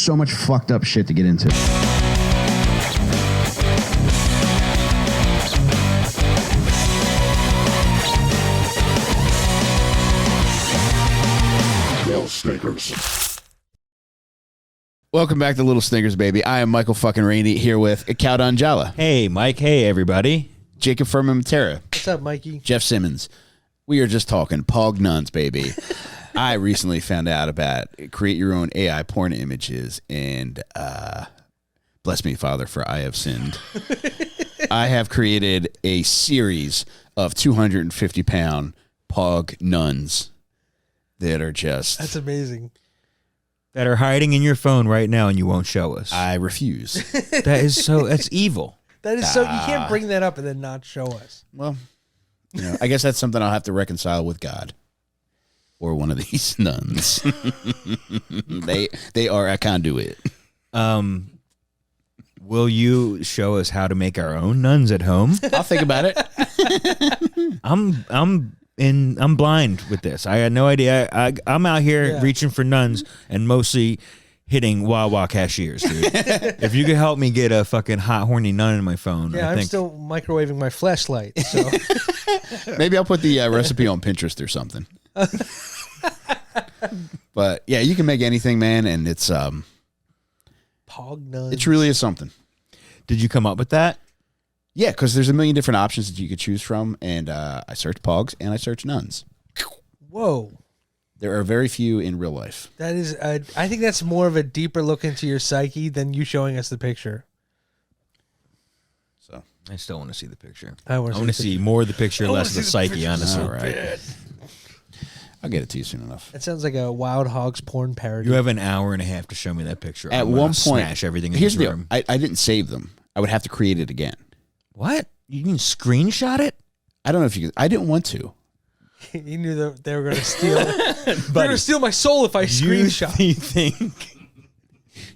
so much fucked up shit to get into. Lil Stinkers. Welcome back to Little Stinkers, baby. I am Michael fucking Rainey here with Cal Donjala. Hey, Mike. Hey, everybody. Jacob Furman Mattera. What's up, Mikey? Jeff Simmons. We are just talking pog nuns, baby. I recently found out about create your own AI porn images, and bless me, Father, for I have sinned. I have created a series of 250-pound pog nuns that are just... That's amazing. That are hiding in your phone right now and you won't show us. I refuse. That's evil. That is so... You can't bring that up and then not show us. Well, I guess that's something I'll have to reconcile with God. Or one of these nuns. They are a conduit. Will you show us how to make our own nuns at home? I'll think about it. I'm blind with this. I had no idea. I'm out here reaching for nuns and mostly hitting Wawa cashiers, dude. If you could help me get a fucking hot, horny nun in my phone, Yeah, I'm still microwaving my flashlight. So Maybe I'll put the recipe on Pinterest or something. But yeah, you can make anything, man, and it's pog nuns. it really is something. Did you come up with that? Yeah, because there's a million different options that you could choose from, and I searched pogs and I searched nuns. Whoa. There are very few in real life. That is, I think that's more of a deeper look into your psyche than you showing us the picture. So I still want to see the picture. I want to see more of the picture, less of the psyche, honestly. all right. I'll get it to you soon enough. That sounds like a Wild Hogs porn parody. You have an hour and a half to show me that picture. At one point, smash everything in here's this the room. deal. I didn't save them. I would have to create it again. What? You can screenshot it? I don't know if you could. I didn't want to. You knew that they were going to steal. They're going to steal my soul if I screenshot.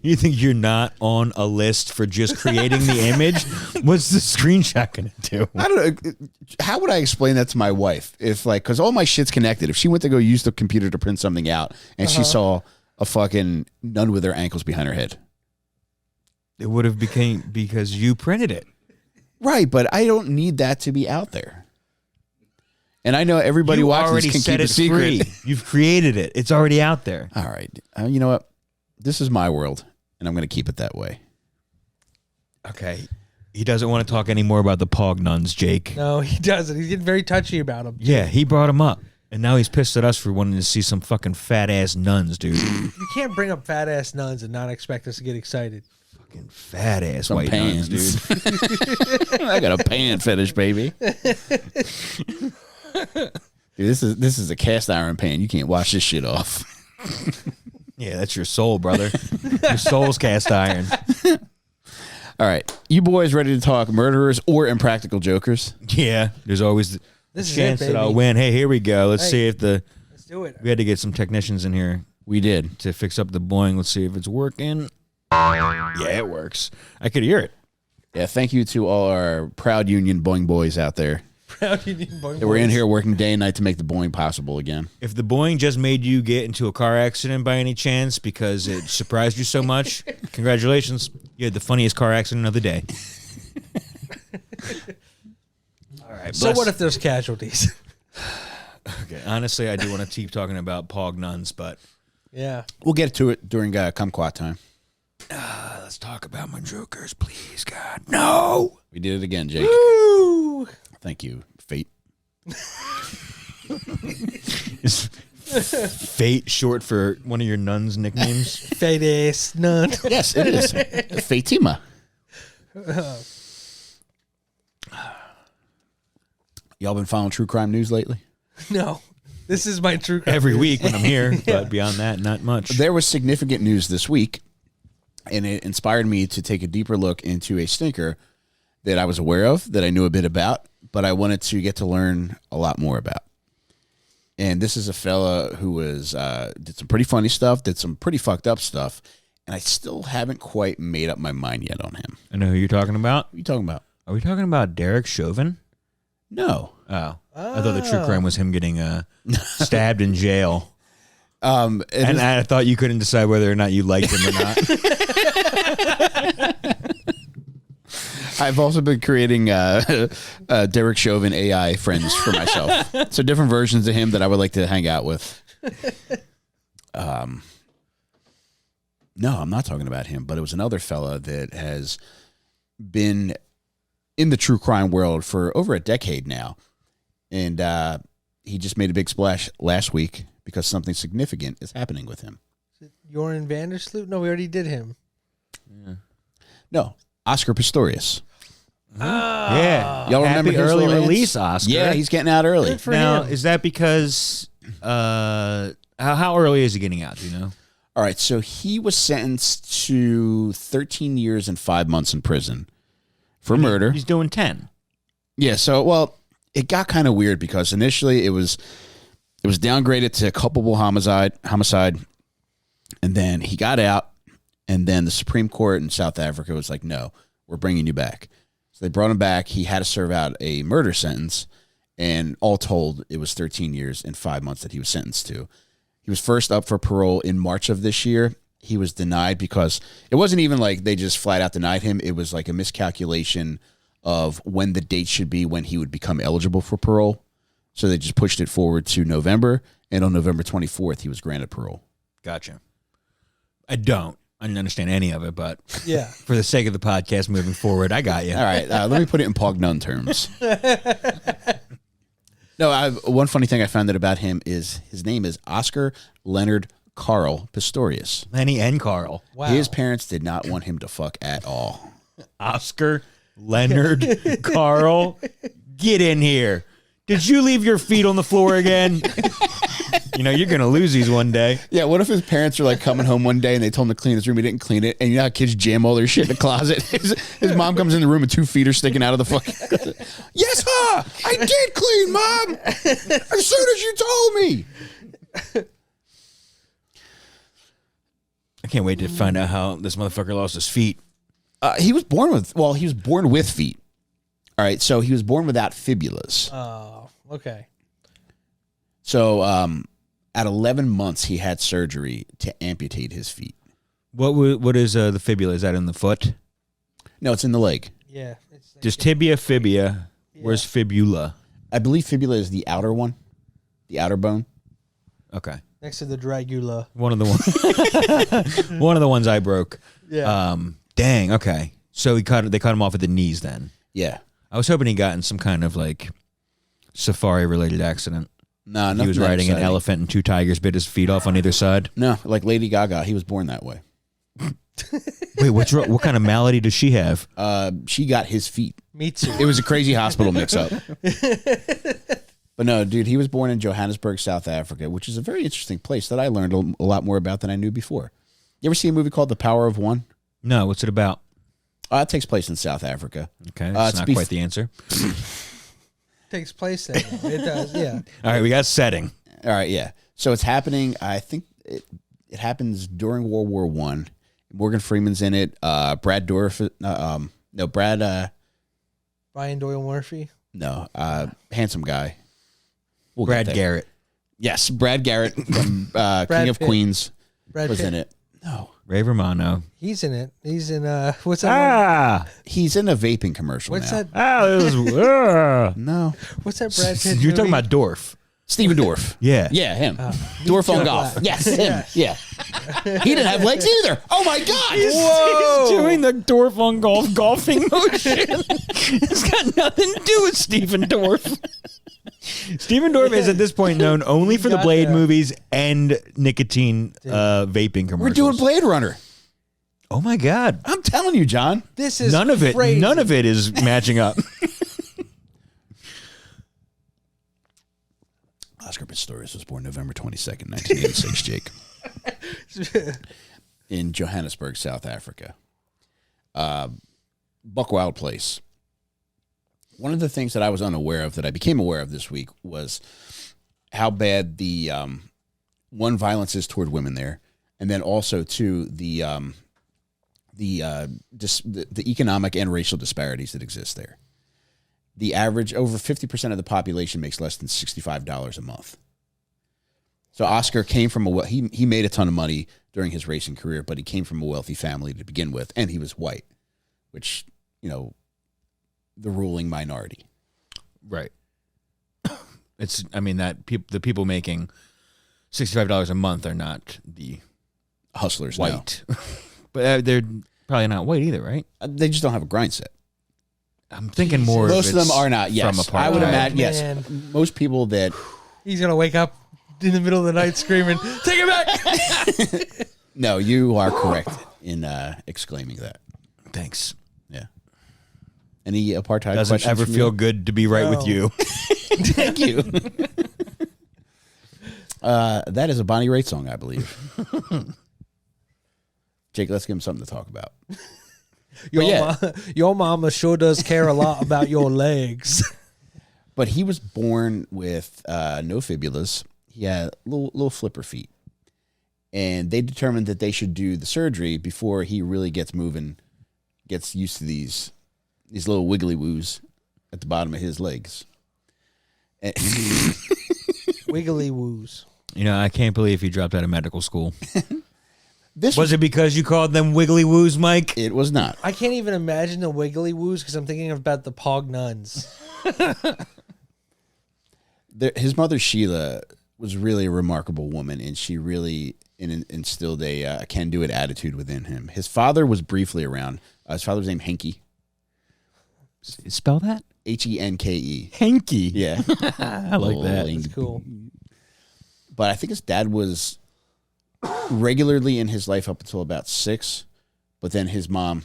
You think you're not on a list for just creating the image? What's the screenshot going to do? I don't know. How would I explain that to my wife? If because all my shit's connected. If she went to go use the computer to print something out and she saw a fucking nun with her ankles behind her head. It would have became because you printed it. Right, but I don't need that to be out there. And I know everybody watching this can keep it secret. You've created it. It's already out there. All right. You know what? This is my world, and I'm going to keep it that way. Okay. He doesn't want to talk anymore about the pog nuns, Jake. No, he doesn't. He's getting very touchy about them. Yeah, he brought him up. And now he's pissed at us for wanting to see some fucking fat-ass nuns, dude. You can't bring up fat-ass nuns and not expect us to get excited. Fucking fat-ass white nuns, dude. I got a pan fetish, baby. Dude, this is a cast iron pan. You can't wash this shit off. Yeah, that's your soul, brother. Your soul's cast iron. All right. You boys ready to talk murderers or impractical jokers? Yeah, there's always the chance that I'll win. Hey, here we go. Let's see if Let's do it. we had to get some technicians in here We did. to fix up the boing. Let's see if it's working. Yeah, it works. I could hear it. Yeah, thank you to all our proud union boing boys out there. Proud Union Boing That we're in Boys. here working day and night to make the boing possible again. If the boing just made you get into a car accident by any chance because it surprised you so much, congratulations. You had the funniest car accident of the day. All right. So what if there's casualties? Okay, honestly, I do want to keep talking about pog nuns, but Yeah. We'll get to it during kumquat time. let's talk about my jokers, please, God. No! We did it again, Jake. Woo! Thank you, fate. Is Fate short for one of your nuns' nicknames? Fat-ass nun. Yes, it is. Fatima. Y'all been following true crime news lately? No. This is my true crime. Every week when I'm here, but beyond that, not much. There was significant news this week, and it inspired me to take a deeper look into a stinker that I was aware of, that I knew a bit about, but I wanted to get to learn a lot more about. And this is a fella who was did some pretty funny stuff, did some pretty fucked up stuff, and I still haven't quite made up my mind yet on him. I know who you're talking about. What are you talking about? Are we talking about Derek Chauvin? No. Oh. I thought the true crime was him getting stabbed in jail. And I thought you couldn't decide whether or not you liked him or not. I've also been creating Derek Chauvin AI friends for myself. So different versions of him that I would like to hang out with. No, I'm not talking about him, but it was another fella that has been in the true crime world for over a decade now. And he just made a big splash last week because something significant is happening with him. Joran Vandersloot? No, we already did him. Yeah. No, Oscar Pistorius. Yeah. Y'all remember Happy his early little release, ants? Oscar. Yeah, he's getting out early. Good for Now, him. is that because how early is he getting out? Do you know? All right, so he was sentenced to 13 years and 5 months in prison for murder. He's doing 10. Yeah, so well, it got kind of weird because initially it was downgraded to culpable homicide, and then he got out, and then the Supreme Court in South Africa was like, "No, we're bringing you back." So they brought him back. He had to serve out a murder sentence, and all told, it was 13 years and 5 months that he was sentenced to. He was first up for parole in March of this year. He was denied because it wasn't even like they just flat out denied him. It was like a miscalculation of when the date should be when he would become eligible for parole. So they just pushed it forward to November, and on November 24th, he was granted parole. Gotcha. I didn't understand any of it, but Yeah. for the sake of the podcast moving forward, I got you. All right, let me put it in Pog Nun terms. No, one funny thing I found out about him is his name is Oscar Leonard Carl Pistorius. Lenny and Carl. Wow. His parents did not want him to fuck at all. Oscar, Leonard, Carl, get in here. Did you leave your feet on the floor again? You know, you're going to lose these one day. Yeah, what if his parents are like coming home one day and they told him to clean his room, he didn't clean it, and you know how kids jam all their shit in the closet? His mom comes in the room and 2 feet are sticking out of the fucking closet. Yes, I did clean, Mom! As soon as you told me! I can't wait to find out how this motherfucker lost his feet. He was born with feet. All right, so he was born without fibulas. Oh, okay. So at 11 months, he had surgery to amputate his feet. What is the fibula? Is that in the foot? No, it's in the leg. Yeah. It's Just tibia, fibia. Where's fibula? I believe fibula is the outer one, the outer bone. Okay. next to the Dragula. One of the ones. One of the ones I broke. Yeah. Dang. Okay. So they cut him off at the knees then. Yeah. I was hoping he got in some kind of like safari related accident. No, He was riding an elephant and two tigers bit his feet off on either side. No, like Lady Gaga, he was born that way. Wait, what kind of malady does she have? She got his feet. Me too. It was a crazy hospital mix-up. But no, dude, he was born in Johannesburg, South Africa, which is a very interesting place that I learned a lot more about than I knew before. You ever see a movie called The Power of One? No, what's it about? It takes place in South Africa. Okay, that's not quite the answer. Takes place there. It does, yeah. All right, we got setting. All right, yeah. So it's happening. I think it happens during World War I. Morgan Freeman's in it. Brad Dorff. Brad. Brian Doyle Murphy. No, handsome guy. We'll Brad get there. Garrett. Yes, Brad Garrett from King of Pitt. Queens Brad was Pitt. in it. No, Ray Romano. He's in it. He's in what's that? One? he's in a vaping commercial. What's now. that? No, What's that Brad Pitt? You're talking movie? about Dorf. Steven Dorff. Yeah. Yeah, him. Dorff on Joe golf. Black. Yes, him. Yeah. He didn't have legs either. Oh my God. He's doing the Dorf on golf golfing motion. It's got nothing to do with Steven Dorff. Steven Dorff is at this point known only for the got Blade that. movies and nicotine vaping commercials. We're doing Blade Runner. Oh my God. I'm telling you, John. This is None of crazy. it is matching up. Oscar Pistorius was born November 22nd, 1986, Jake. In Johannesburg, South Africa. Buck Wild Place. One of the things that I was unaware of, that I became aware of this week, was how bad the one, violence is toward women there, and then also too the economic and racial disparities that exist there. The average, over 50% of the population makes less than $65 a month. So Oscar came from he made a ton of money during his racing career, but he came from a wealthy family to begin with, and he was white, which, the ruling minority. Right. The people making $65 a month are not the hustlers, white. No. But they're probably not white either, right? They just don't have a grind set. I'm thinking more. Most of them are not. Yes, from apartheid. I would imagine. Man. Yes, most people that he's gonna wake up in the middle of the night screaming, "Take it back!" No, you are correct in exclaiming that. Thanks. Yeah. Any apartheid doesn't questions ever from feel you? good to be right with you. Thank you. That is a Bonnie Raitt song, I believe. Jake, let's give him something to talk about. Your mama sure does care a lot about your legs. But he was born with no fibulas. He had little flipper feet. And they determined that they should do the surgery before he really gets moving, gets used to these little wiggly woos at the bottom of his legs. Wiggly woos. I can't believe he dropped out of medical school. This was it because you called them wiggly woos, Mike? It was not. I can't even imagine the wiggly woos because I'm thinking about the Pog Nuns. His mother, Sheila, was really a remarkable woman, and she really instilled a can-do-it attitude within him. His father was briefly around. His father was named Henke. Spell that? Henke. Henke. Yeah. I like that. That's cool. But I think his dad was regularly in his life up until about 6. But then his mom,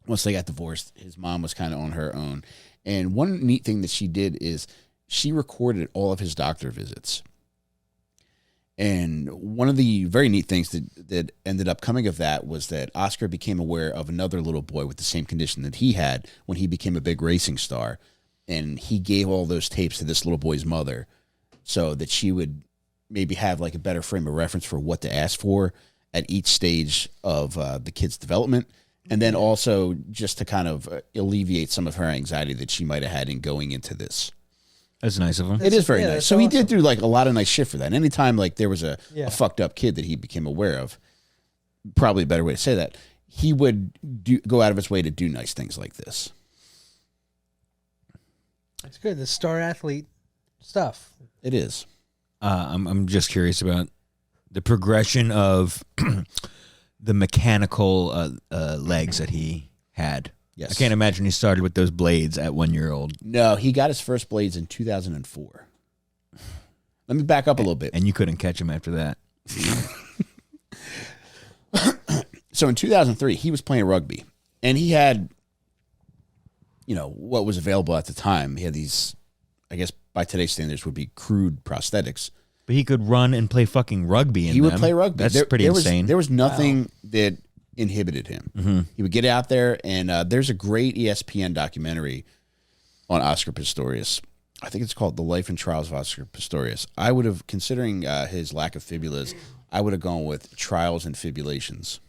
once they got divorced, his mom was kind of on her own. And one neat thing that she did is she recorded all of his doctor visits. And one of the very neat things that ended up coming of that was that Oscar became aware of another little boy with the same condition that he had when he became a big racing star. And he gave all those tapes to this little boy's mother so that she would maybe have like a better frame of reference for what to ask for at each stage of the kid's development. And then also just to kind of alleviate some of her anxiety that she might have had in going into this. That's nice of him. It is very nice. So he did awesome. do like a lot of nice shit for that. And anytime like there was a fucked up kid that he became aware of, probably a better way to say that, he would go out of his way to do nice things like this. It's good. The star athlete stuff. It is. I'm just curious about the progression of the mechanical legs that he had. Yes. I can't imagine he started with those blades at 1 year old. No, he got his first blades in 2004. Let me back up a little bit. And you couldn't catch him after that. So in 2003, he was playing rugby. And he had, what was available at the time. He had these, I guess by today's standards, would be crude prosthetics. But he could run and play fucking rugby in He would them. play rugby. That's pretty insane. There was nothing that inhibited him. Mm-hmm. He would get out there, and there's a great ESPN documentary on Oscar Pistorius. I think it's called The Life and Trials of Oscar Pistorius. I would have, considering his lack of fibulas, I would have gone with Trials and Fibulations.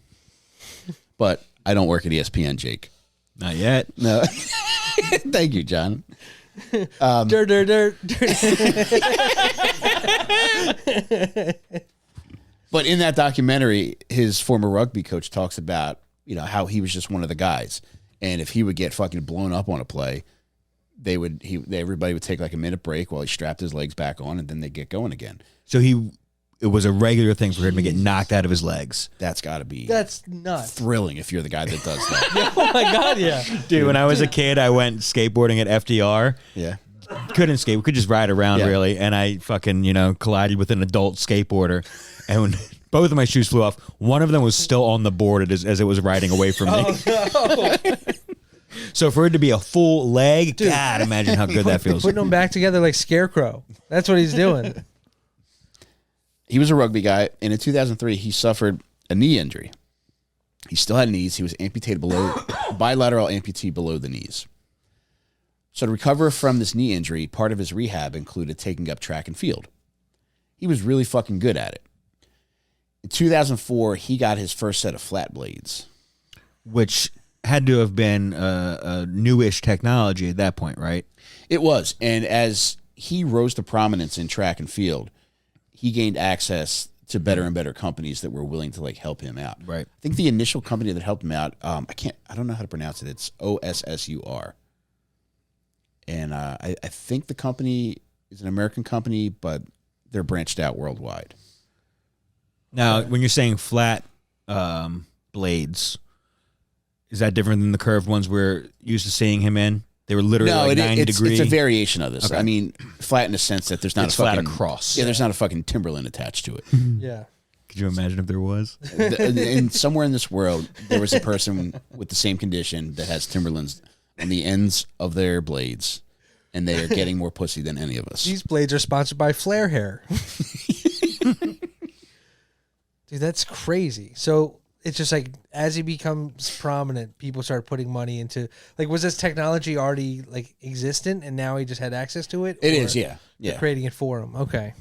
But I don't work at ESPN, Jake. Not yet. No. Thank you, John. Dirt. But in that documentary, his former rugby coach talks about, how he was just one of the guys. And if he would get fucking blown up on a play, everybody would take like a minute break while he strapped his legs back on, and then they'd get going again. So it was a regular thing for him to get knocked out of his legs. That's got to be That's nuts. thrilling if you're the guy that does that. Oh my God, yeah. Dude, when I was a kid, I went skateboarding at FDR. Yeah. Couldn't skate. We could just ride around, Yeah. really. And I fucking, collided with an adult skateboarder. And when both of my shoes flew off, one of them was still on the board as it was riding away from me. Oh, no. So for it to be a full leg, God, imagine how good that feels. Putting them back together like Scarecrow. That's what he's doing. He was a rugby guy, and in 2003, he suffered a knee injury. He still had knees. He was amputated bilateral amputee below the knees. So to recover from this knee injury, part of his rehab included taking up track and field. He was really fucking good at it. In 2004, he got his first set of flat blades. Which had to have been a newish technology at that point, right? It was. And as he rose to prominence in track and field, he gained access to better and better companies that were willing to like help him out. Right. I think the initial company that helped him out, I don't know how to pronounce it. It's OSSUR. And I think the company is an American company, but they're branched out worldwide. Now, when you're saying flat blades, is that different than the curved ones we're used to seeing him in? They were literally 90 degrees. It's a variation of this. Okay. I mean, flat in the sense that there's not It's a fucking flat across. Yeah, there's not a fucking Timberland attached to it. Yeah. Could you imagine if there was? And somewhere in this world, there was a person with the same condition that has Timberlands on the ends of their blades, and they are getting more pussy than any of us. These blades are sponsored by Flare Hair. Dude, that's crazy. So it's just like as he becomes prominent, people start putting money into like, was this technology already like existent and now he just had access to it? It Or is, yeah. they're creating it for him. Okay.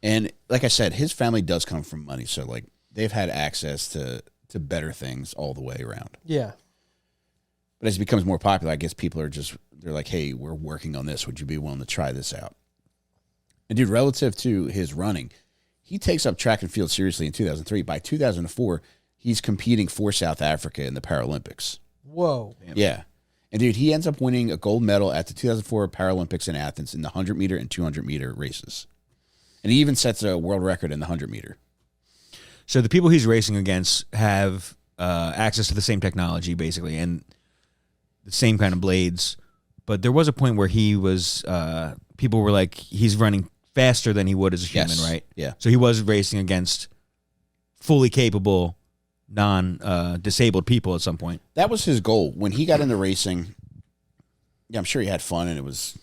And like I said, his family does come from money, so like they've had access to better things all the way around. Yeah. But as it becomes more popular, I guess people are they're like, hey, we're working on this. Would you be willing to try this out? And dude, relative to his running, he takes up track and field seriously in 2003. By 2004, he's competing for South Africa in the Paralympics. Whoa. Yeah. And dude, he ends up winning a gold medal at the 2004 Paralympics in Athens in the 100-meter and 200-meter races. And he even sets a world record in the 100-meter. So the people he's racing against have access to the same technology, basically, and the same kind of blades. But there was a point where he was, people were like, he's running faster than he would as a human, Yes. right? Yeah. So he was racing against fully capable, non-disabled people at some point. That was his goal. When he got into racing, yeah, I'm sure he had fun, and it was,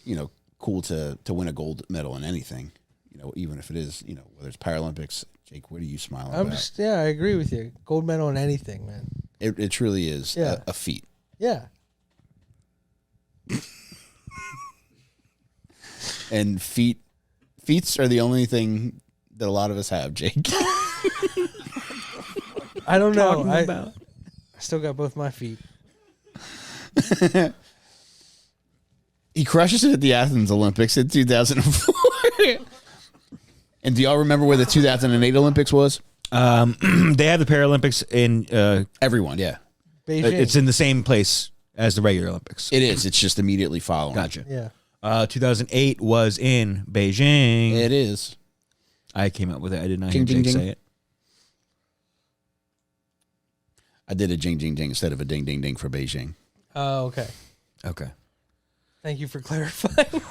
cool to win a gold medal in anything. Even if it is, whether it's Paralympics. Jake, what are you smiling about? I agree with you. Gold medal in anything, man. It truly is Yeah. a feat. Yeah. And feats are the only thing that a lot of us have, Jake. I don't know. Talking about? I still got both my feet. He crushes it at the Athens Olympics in 2004. And do y'all remember where the 2008 Olympics was? They have the Paralympics in, Everyone, yeah. Beijing. it's in the same place as the regular Olympics. It is. It's just immediately following. Gotcha. Yeah. 2008 was in Beijing. It is. I came up with it. I did not Jing, hear jing, Jake jing. say it. I did a jing, jing, ding instead of a ding, ding, ding for Beijing. Oh, okay. Okay. Thank you for clarifying.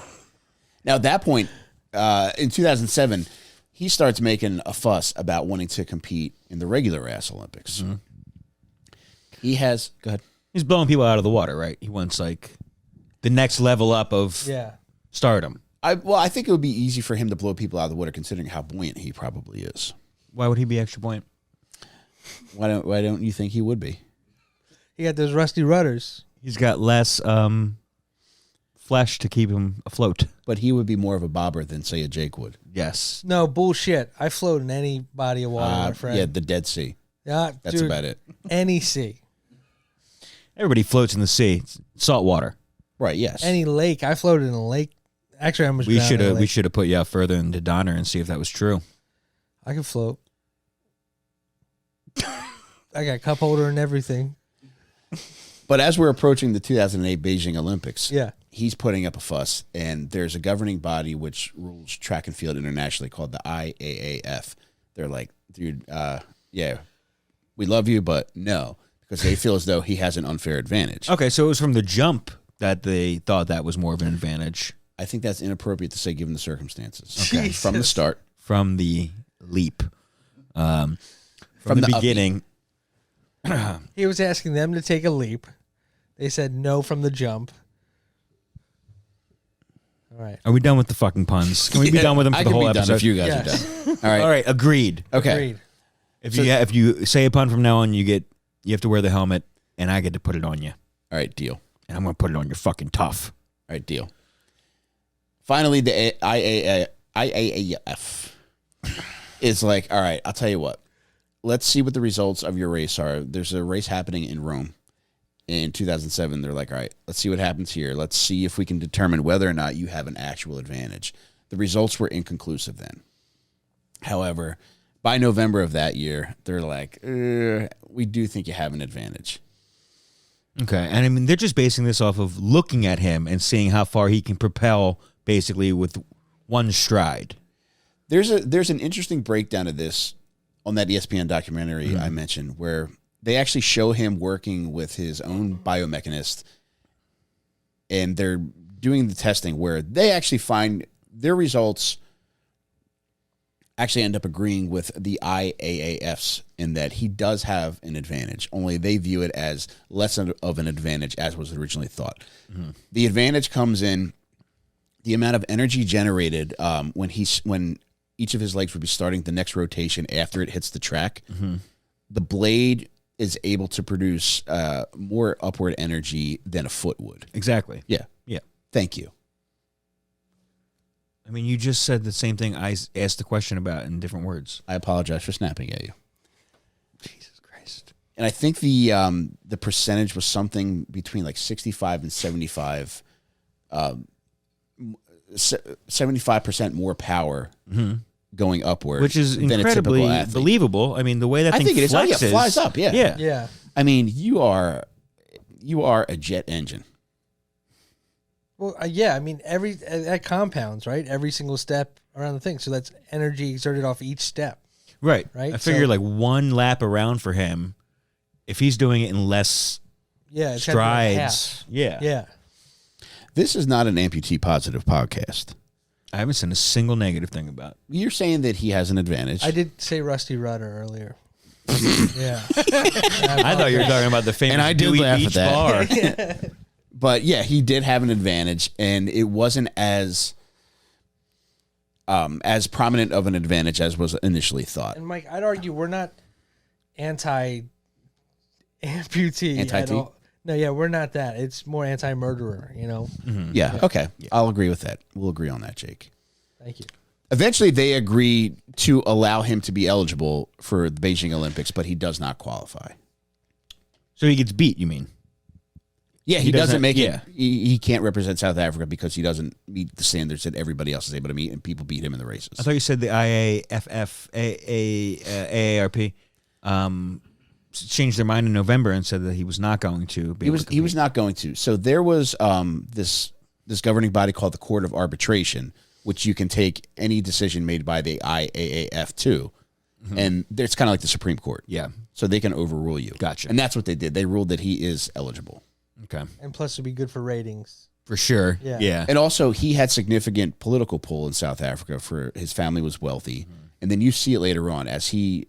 Now, at that point, in 2007, he starts making a fuss about wanting to compete in the regular ass Olympics. Mm-hmm. He has, go ahead. He's blowing people out of the water, right? He wants like the next level up of Yeah. stardom. I think it would be easy for him to blow people out of the water, considering how buoyant he probably is. Why would he be extra buoyant? Why don't you think he would be? He got those rusty rudders. He's got less flesh to keep him afloat. But he would be more of a bobber than, say, a Jake would. Yes. No, bullshit. I float in any body of water, my friend. Yeah, the Dead Sea. Yeah, That's dude, about it. Any sea. Everybody floats in the sea. It's salt water. Right, yes. Any lake. I floated in a lake. Actually, I almost We drowned should in a have lake. put you out further into Donner and see if that was true. I can float. I got cup holder and everything. But as we're approaching the 2008 Beijing Olympics, Yeah. he's putting up a fuss, and there's a governing body which rules track and field internationally called the IAAF. They're like, dude, yeah, we love you, but no, because they feel as though he has an unfair advantage. Okay, so it was from the jump that they thought that was more of an advantage. I think that's inappropriate to say given the circumstances. Okay. From the start. From the leap. From the the beginning. He was asking them to take a leap. They said no from the jump. All right. Are we done with the fucking puns? Can we be done with them for I the can whole be episode? done if you guys Yes. are done. All right. All right, agreed. Okay. Agreed. If you say a pun from now on, you have to wear the helmet, and I get to put it on you, All right, deal. and I'm gonna put it on your fucking tough. All right, deal. Finally, the IAAF is like, all right, I'll tell you what. Let's see what the results of your race are. There's a race happening in Rome in 2007. They're like, all right, let's see what happens here. Let's see if we can determine whether or not you have an actual advantage. The results were inconclusive then. However, by November of that year, they're like, we do think you have an advantage. Okay, and I mean they're just basing this off of looking at him and seeing how far he can propel, basically with one stride. There's an interesting breakdown of this on that ESPN documentary I mentioned, where they actually show him working with his own biomechanist, and they're doing the testing where they actually find their results actually end up agreeing with the IAAFs in that he does have an advantage, only they view it as less of an advantage as was originally thought. Mm-hmm. The advantage comes in the amount of energy generated when each of his legs would be starting the next rotation after it hits the track. Mm-hmm. The blade is able to produce more upward energy than a foot would. Exactly. Yeah. Thank you. I mean, you just said the same thing I asked the question about in different words. I apologize for snapping at you. Jesus Christ. And I think the percentage was something between like 65 and 75, 75% more power going upward, which is incredibly believable. I mean, the way that thing flexes, it flies up. Yeah. I mean, you are a jet engine. Well, yeah. I mean, that compounds, right? Every single step around the thing. So that's energy exerted off each step. Right. Right. I figure like one lap around for him, if he's doing it in less it's strides. Yeah. This is not an amputee positive podcast. I haven't seen a single negative thing about it. You're saying that he has an advantage. I did say Rusty Rudder earlier. Yeah. I thought you were talking about the famous And I did Dewey laugh Beach at that. bar. But yeah, he did have an advantage, and it wasn't as prominent of an advantage as was initially thought. And Mike, I'd argue we're not anti-amputee. Anti-T? No, yeah, we're not that. It's more anti-murderer, you know? Mm-hmm. Yeah, okay. Yeah. I'll agree with that. We'll agree on that, Jake. Thank you. Eventually, they agree to allow him to be eligible for the Beijing Olympics, but he does not qualify. So he gets beat, you mean? Yeah, he doesn't make it. He can't represent South Africa because he doesn't meet the standards that everybody else is able to meet, and people beat him in the races. I thought you said the AARP changed their mind in November and said that he was not going to be able to compete. He was not going to. So there was this governing body called the Court of Arbitration, which you can take any decision made by the IAAF to, and it's kind of like the Supreme Court. Yeah. So they can overrule you. Gotcha. And that's what they did. They ruled that he is eligible. Okay. And plus, it'd be good for ratings. For sure. Yeah. And also, he had significant political pull in South Africa. For his family was wealthy, and then you see it later on as he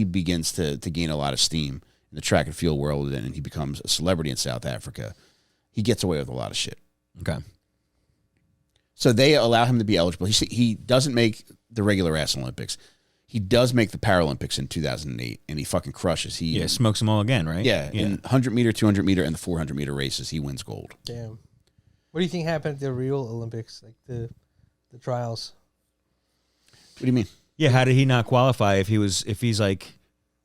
begins to gain a lot of steam in the track and field world, and he becomes a celebrity in South Africa. He gets away with a lot of shit. Okay. So they allow him to be eligible. He doesn't make the regular ass Olympics. He does make the Paralympics in 2008, and he fucking crushes. He smokes them all again, right? Yeah, in 100 meter, 200 meter, and the 400 meter races, he wins gold. Damn. What do you think happened at the real Olympics, like the trials? What do you mean? Yeah, how did he not qualify if he's like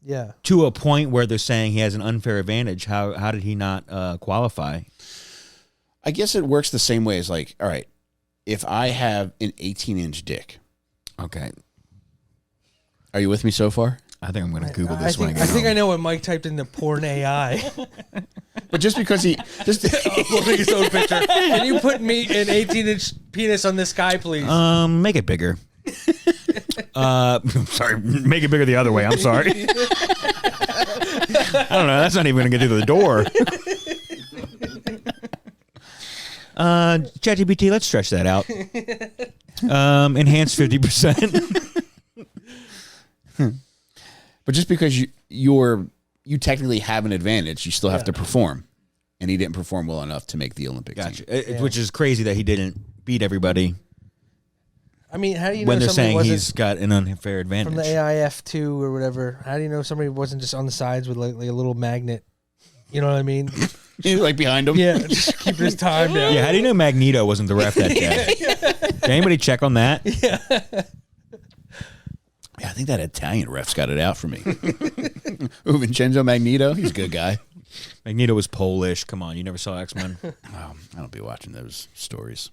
Yeah. to a point where they're saying he has an unfair advantage? How did he not qualify? I guess it works the same way as like, all right, if I have an 18-inch dick. Okay. Are you with me so far? I think I'm going to Google this when I get home. I think I know what Mike typed into porn AI. But just because he just Uploading his own picture. Can you put me an 18-inch penis on this guy, please? Make it bigger. Sorry, make it bigger the other way. I'm sorry. I don't know. That's not even going to get through the door. ChatGPT, let's stretch that out. Enhance 50%. But just because you technically have an advantage, you still have to perform. And he didn't perform well enough to make the Olympic team. Which is crazy that he didn't beat everybody. I mean, how do you know when they're somebody saying wasn't he's got an unfair advantage from the AIF2 or whatever? How do you know somebody wasn't just on the sides with like a little magnet? You know what I mean? Like behind him? Yeah, just keeping his time down. Yeah, how do you know Magneto wasn't the ref that day? Did anybody check on that? Yeah. Yeah, I think that Italian ref's got it out for me. Vincenzo Magneto, he's a good guy. Magneto was Polish. Come on, you never saw X-Men? I don't be watching those stories.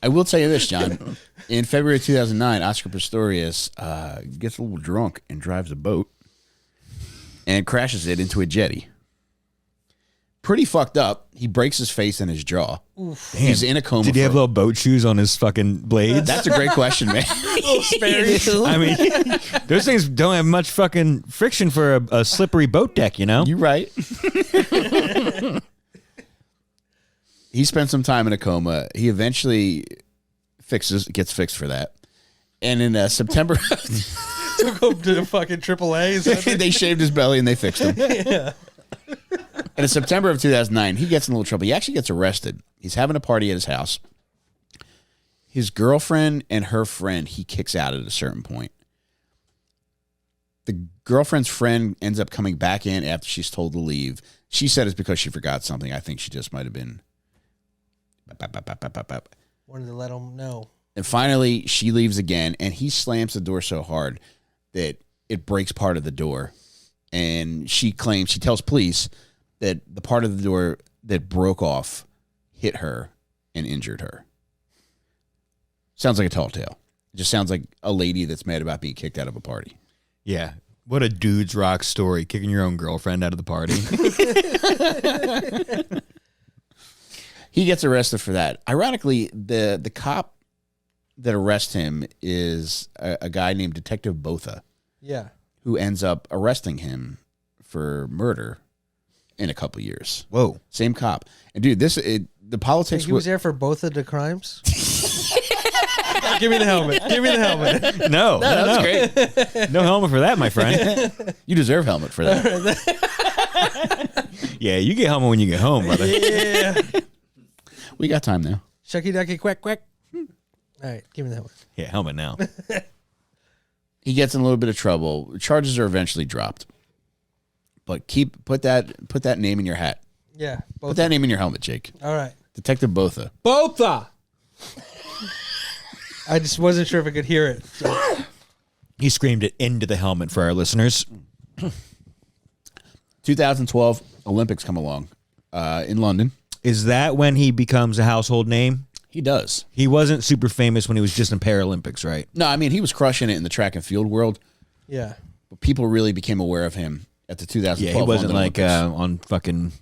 I will tell you this, John. In February 2009, Oscar Pistorius gets a little drunk and drives a boat and crashes it into a jetty. Pretty fucked up. He breaks his face and his jaw. He's in a coma. Did he have little boat shoes on his fucking blades? That's a great question, man. I mean, those things don't have much fucking friction for a slippery boat deck, you know? You're right. He spent some time in a coma. He eventually gets fixed for that. And in September, Took him to the fucking AAA. they shaved his belly and they fixed him. Yeah. And in September of 2009, he gets in a little trouble. He actually gets arrested. He's having a party at his house. His girlfriend and her friend, he kicks out at a certain point. The girlfriend's friend ends up coming back in after she's told to leave. She said it's because she forgot something. I think she just might have been. Wanted to let him know. And finally, she leaves again, and he slams the door so hard that it breaks part of the door. And she tells police that the part of the door that broke off hit her and injured her. Sounds like a tall tale. It just sounds like a lady that's mad about being kicked out of a party. Yeah. What a dude's rock story, kicking your own girlfriend out of the party. He gets arrested for that. Ironically, the cop that arrests him is a guy named Detective Botha. Yeah. Who ends up arresting him for murder in a couple years. Whoa. Same cop. And dude, the politics... He was there for both of the crimes? Give me the helmet. Give me the helmet. No, that's great. No helmet for that, my friend. You deserve helmet for that. Yeah, you get helmet when you get home, brother. Yeah. We got time now. Shucky ducky quack quack. All right, give me the helmet. Yeah, helmet now. He gets in a little bit of trouble. Charges are eventually dropped. But put that name in your hat. Yeah. Put that name in your helmet, Jake. All right. Detective Botha. Botha. I just wasn't sure if I could hear it. So. He screamed it into the helmet for our listeners. 2012 Olympics come along in London. Is that when he becomes a household name? He does. He wasn't super famous when he was just in Paralympics, right? No, I mean, he was crushing it in the track and field world. Yeah. But people really became aware of him at the 2012 Yeah, he wasn't London like Olympics. on fucking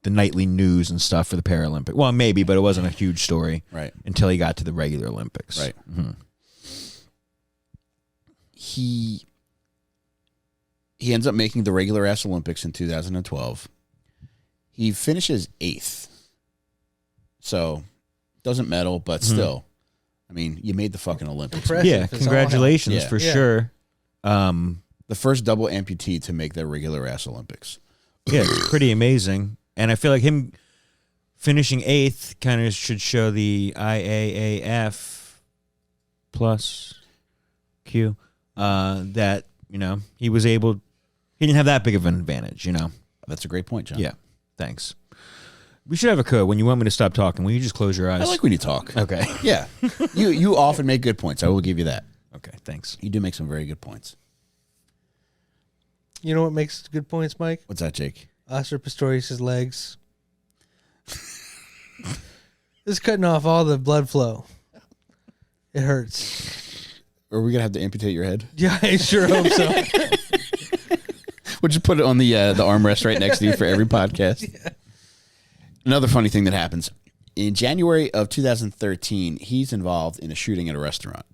the nightly news and stuff for the Paralympics. Well, maybe, but it wasn't a huge story Right. until he got to the regular Olympics. Right. Mm-hmm. He ends up making the regular ass Olympics in 2012. He finishes 8th. So, doesn't medal, but still. I mean, you made the fucking Olympics. Impressive. Yeah, It's all congratulations Yeah. for Yeah. sure. The first double amputee to make the regular ass Olympics. Yeah, it's pretty amazing. And I feel like him finishing 8th kind of should show the IAAF plus Q that, he was able, he didn't have that big of an advantage, That's a great point, John. Yeah, thanks. We should have a code. When you want me to stop talking, will you just close your eyes? I like when you talk. Okay. Yeah. You often make good points. I will give you that. Okay, thanks. You do make some very good points. You know what makes good points, Mike? What's that, Jake? Oscar Pistorius' legs. Just cutting off all the blood flow. It hurts. Are we going to have to amputate your head? Yeah, I sure hope so. We'll just put it on the armrest right next to you for every podcast. Yeah. Another funny thing that happens. In January of 2013, he's involved in a shooting at a restaurant.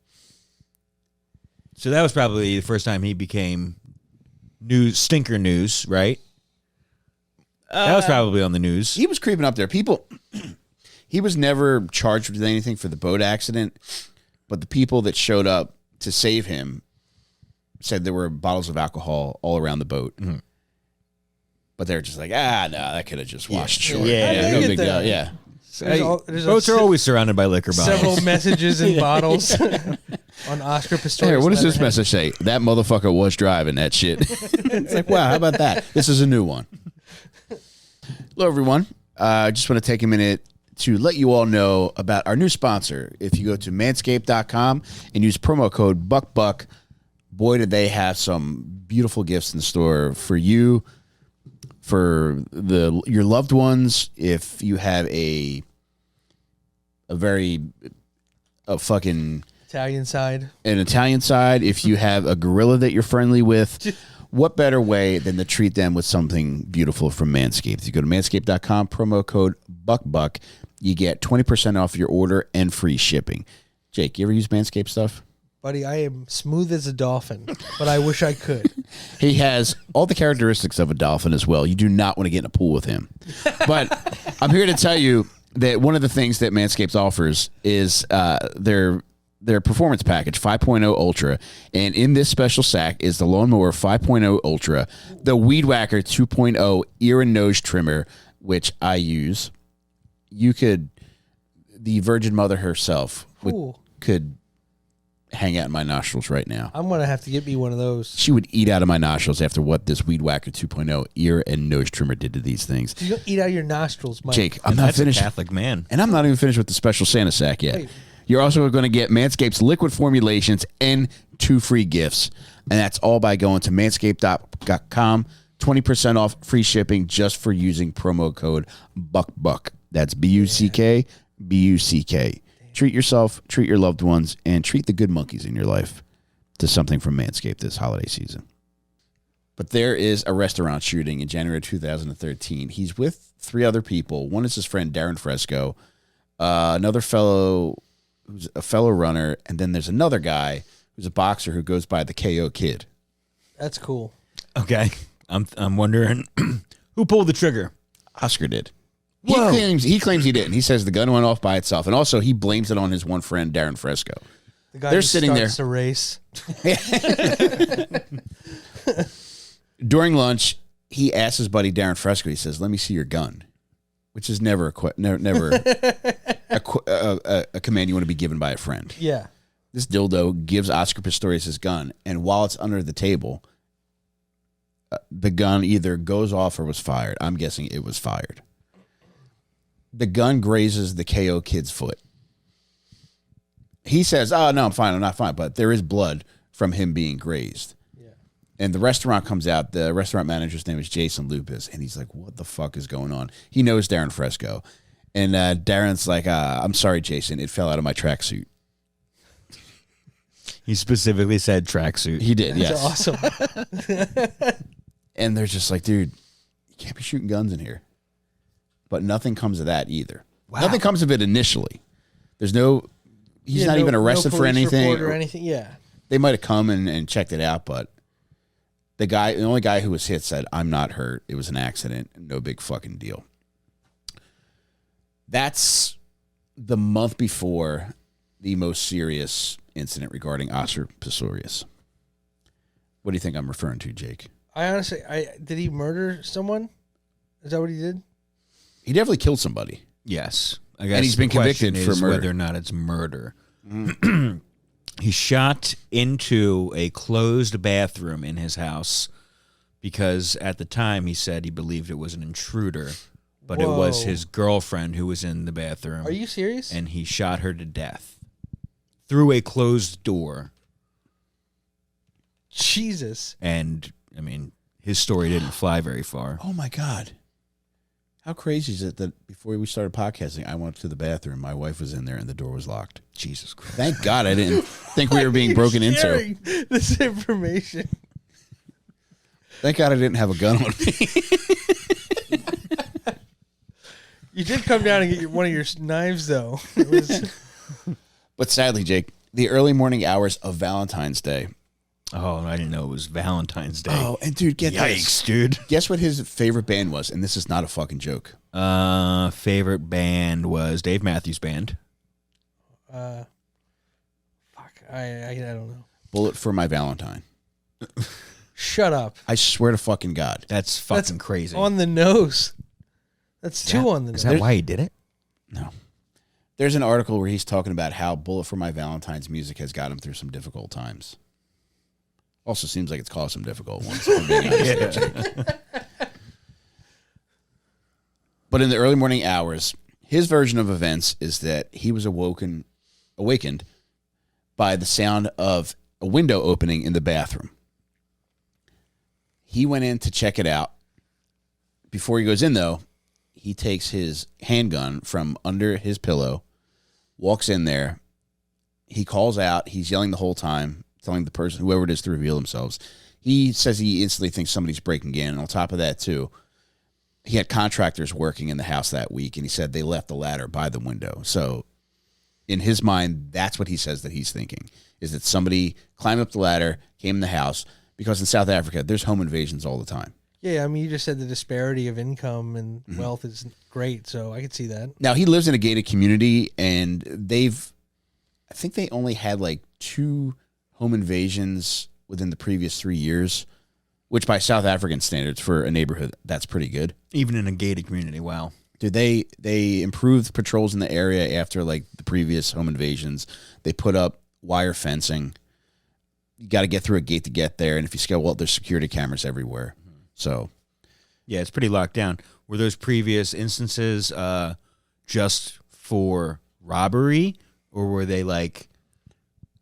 So that was probably the first time he became stinker news, right? That was probably on the news. He was creeping up there. He was never charged with anything for the boat accident, but the people that showed up to save him said there were bottles of alcohol all around the boat. Mm-hmm. But they're just like, no, that could have just washed short. Yeah, no get big that. deal. Yeah. Boats are always surrounded by liquor bottles. Several messages in bottles on Oscar Pistorius. Hey, what does this letterhead. message say? That motherfucker was driving that shit. It's like, wow, how about that? This is a new one. Hello, everyone. I just want to take a minute to let you all know about our new sponsor. If you go to manscaped.com and use promo code BUCKBUCK, boy, did they have some beautiful gifts in store for you, for your loved ones. If you have a very a fucking Italian side. an Italian side, if you have a gorilla that you're friendly with, what better way than to treat them with something beautiful from Manscaped? You go to manscaped.com, promo code BUCKBUCK, you get 20% off your order and free shipping. Jake, you ever use Manscaped stuff? Buddy, I am smooth as a dolphin, but I wish I could. He has all the characteristics of a dolphin as well. You do not want to get in a pool with him. But I'm here to tell you that one of the things that Manscaped offers is their performance package, 5.0 Ultra. And in this special sack is the Lawnmower 5.0 Ultra, the Weed Whacker 2.0 ear and nose trimmer, which I use. The Virgin Mother herself could hang out in my nostrils right now. I'm going to have to get me one of those. She would eat out of my nostrils after what this Weed Whacker 2.0 ear and nose trimmer did to these things. You don't eat out of your nostrils, Mike. Jake, I'm not That's finished. a Catholic man. And I'm not even finished with the special Santa sack yet. Hey. You're also going to get Manscaped's liquid formulations and 2 free gifts. And that's all by going to manscaped.com. 20% off free shipping just for using promo code BUCKBUCK. That's BUCK, BUCK. Treat yourself, treat your loved ones, and treat the good monkeys in your life to something from Manscaped this holiday season. But there is a restaurant shooting in January 2013. He's with 3 other people. One is his friend Darren Fresco, another fellow who's a fellow runner, and then there's another guy who's a boxer who goes by the KO Kid. That's cool. Okay. I'm wondering who pulled the trigger. Oscar did. Whoa. He claims he didn't. He says the gun went off by itself, and also he blames it on his one friend Darren Fresco. The guy They're who sitting there. starts the race. During lunch, he asks his buddy Darren Fresco. He says, "Let me see your gun," which is never a command you want to be given by a friend. Yeah. This dildo gives Oscar Pistorius his gun, and while it's under the table, the gun either goes off or was fired. I'm guessing it was fired. The gun grazes the KO Kid's foot. He says, "Oh, no, I'm fine. I'm not fine." But there is blood from him being grazed. Yeah. And the restaurant comes out. The restaurant manager's name is Jason Lupus. And he's like, "What the fuck is going on?" He knows Darren Fresco. And Darren's like, "I'm sorry, Jason. It fell out of my tracksuit." He specifically said tracksuit. He did, That's yes. awesome. And they're just like, "Dude, you can't be shooting guns in here." But nothing comes of that either. Wow. Nothing comes of it initially. He's not even arrested for anything. Or anything. Yeah. They might have come and checked it out, but the only guy who was hit said, "I'm not hurt. It was an accident. No big fucking deal." That's the month before the most serious incident regarding Oscar Pistorius. What do you think I'm referring to, Jake? I honestly, did he murder someone? Is that what he did? He definitely killed somebody. Yes. I guess And he's been the question convicted for is murder. whether or not it's murder. He shot into a closed bathroom in his house because at the time he said he believed it was an intruder, but it was Whoa. his girlfriend who was in the bathroom. Are you serious? And he shot her to death through a closed door. Jesus. And, I mean, his story didn't fly very far. Oh, my God. How crazy is it that before we started podcasting, I went to the bathroom, my wife was in there, and the door was locked? Jesus Christ. Thank God I didn't think we were being broken into. Sharing this information. Thank God I didn't have a gun on me. You did come down and get one of your knives, though. It was, But sadly, Jake, the early morning hours of Valentine's Day. Oh, I didn't know it was Valentine's Day. Oh, and dude, get Yikes, this. dude. Guess what his favorite band was? And this is not a fucking joke. Favorite band was Dave Matthews Band. fuck. I don't know. Bullet for My Valentine. Shut up. I swear to fucking God. That's fucking crazy. On the nose. That's two on the nose. Is that why he did it? No. There's an article where he's talking about how Bullet for My Valentine's music has got him through some difficult times. Also seems like it's caused some difficult ones. if I'm being honest with you. But in the early morning hours, his version of events is that he was awakened by the sound of a window opening in the bathroom. He went in to check it out. Before he goes in, though, he takes his handgun from under his pillow, walks in there, he calls out. He's yelling the whole time, telling the person, whoever it is, to reveal themselves. He says he instantly thinks somebody's breaking in. And on top of that, too, he had contractors working in the house that week, and he said they left the ladder by the window. So in his mind, that's what he says that he's thinking, is that somebody climbed up the ladder, came in the house, because in South Africa, there's home invasions all the time. Yeah, I mean, you just said the disparity of income and wealth is great, so I could see that. Now, he lives in a gated community, and I think they only had like 2 home invasions within the previous 3 years, which by South African standards for a neighborhood, that's pretty good. Even in a gated community, wow. Dude, they improved patrols in the area after like the previous home invasions. They put up wire fencing. You got to get through a gate to get there, and if you scale, well, there's security cameras everywhere. So, yeah, it's pretty locked down. Were those previous instances just for robbery, or were they like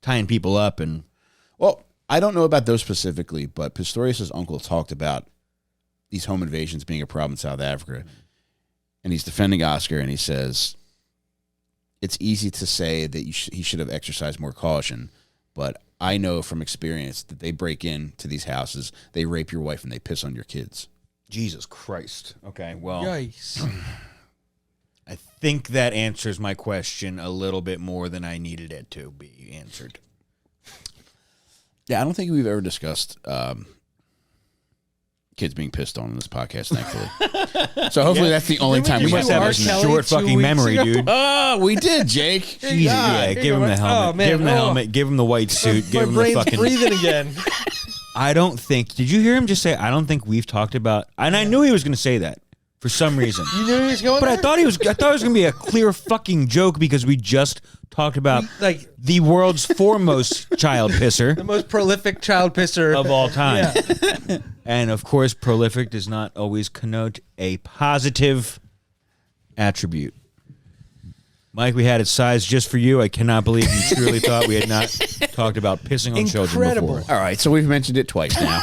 tying people up? And well, I don't know about those specifically, but Pistorius' uncle talked about these home invasions being a problem in South Africa. And he's defending Oscar, and he says, it's easy to say that he should have exercised more caution, but I know from experience that they break into these houses, they rape your wife, and they piss on your kids. Jesus Christ. Okay, well, Yikes. I think that answers my question a little bit more than I needed it to be answered. Yeah, I don't think we've ever discussed kids being pissed on in this podcast, thankfully. So hopefully that's the only time You we must have have R. a Kelly short 2 fucking weeks memory, ago? dude. Oh, we did, Jake. Jesus, yeah, give him the helmet. Oh, man. Give him the Oh. helmet. Give him the white suit. My Give him the brain's fucking. breathing again. I don't think. Did you hear him just say? I don't think we've talked about. And I knew he was going to say that for some reason. You knew he was going But I there? thought it was going to be a clear fucking joke because we just talked about Like the world's foremost child pisser the most prolific child pisser of all time. Yeah. And of course, prolific does not always connote a positive attribute. Mike, we had it sized just for you. I cannot believe you truly thought we had not talked about pissing on children Incredible. before. All right, so we've mentioned it twice now.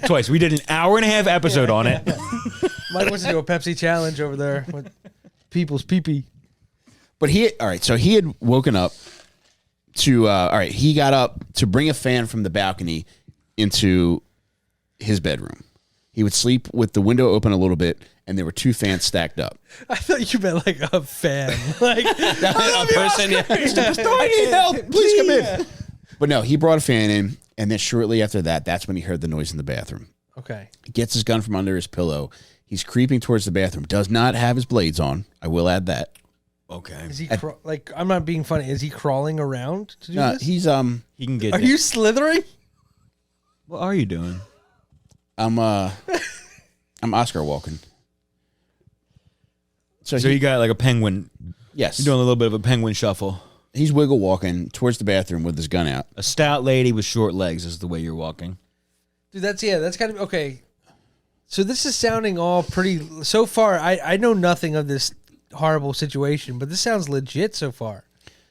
Twice. We did an hour-and-a-half episode on it. Mike wants to do a Pepsi challenge over there with people's pee-pee. But he had woken up to, he got up to bring a fan from the balcony into his bedroom. He would sleep with the window open a little bit, and there were 2 fans stacked up. I thought you meant like a fan. Like A person, yeah. I need help. Please come in. But no, he brought a fan in, and then shortly after that, that's when he heard the noise in the bathroom. Okay. He gets his gun from under his pillow. He's creeping towards the bathroom. Does not have his blades on. I will add that. Okay. Is he like? I'm not being funny. Is he crawling around to do this? He's He can get Are that. you slithering? What are you doing? I'm Oscar walking. So So you got like a penguin. yes, You're doing a little bit of a penguin shuffle. he's wiggle walking towards the bathroom with his gun out. A stout lady with short legs is the way you're walking. Dude, that's kind of okay. So this is sounding all pretty. So far, I know nothing of this horrible situation, but this sounds legit so far.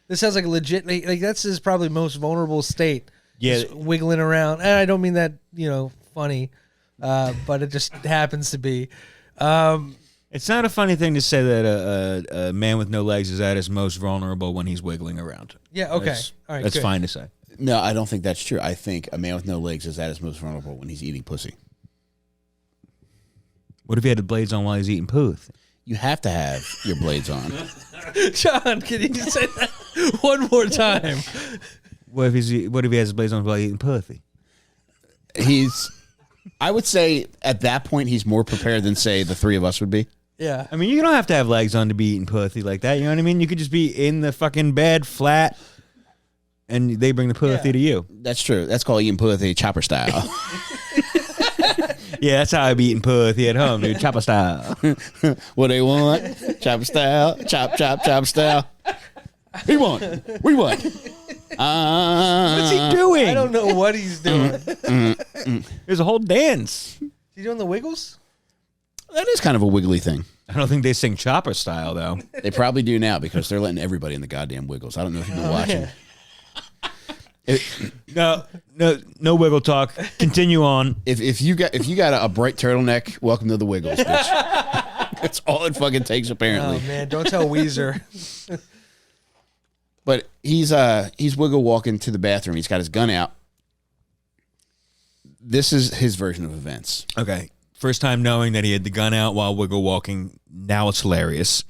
This sounds like a legit. Like that's his probably most vulnerable state. Yeah. Just wiggling around, and I don't mean that funny, but it just happens to be. It's not a funny thing to say that a man with no legs is at his most vulnerable when he's wiggling around. Yeah. Okay. All right. That's good. fine to say. No, I don't think that's true. I think a man with no legs is at his most vulnerable when he's eating pussy. What if he had the blades on while he's eating pooth? You have to have your blades on. John, can you just say that one more time? What if he has his blades on while he's eating pussy? I would say at that point he's more prepared than say the 3 of us would be. Yeah. I mean, you don't have to have legs on to be eating pussy like that. You know what I mean? You could just be in the fucking bed flat, and they bring the pussy Yeah. to you. That's true. That's called eating pussy chopper style. Yeah, that's how I be eating pussy at home, dude. Chopper style. What they want? Chopper style. Chop, chop, chop style. We want. What's he doing? I don't know what he's doing. There's a whole dance. Is he doing the wiggles? That is kind of a wiggly thing. I don't think they sing chopper style though. They probably do now because they're letting everybody in the goddamn wiggles. I don't know if you've been watching. No wiggle talk. Continue on. If you got a bright turtleneck, welcome to the wiggles, bitch. That's all it fucking takes, apparently. Oh man, don't tell Weezer. But he's wiggle walking to the bathroom. He's got his gun out. This is his version of events. Okay. First time knowing that he had the gun out while wiggle walking. Now it's hilarious.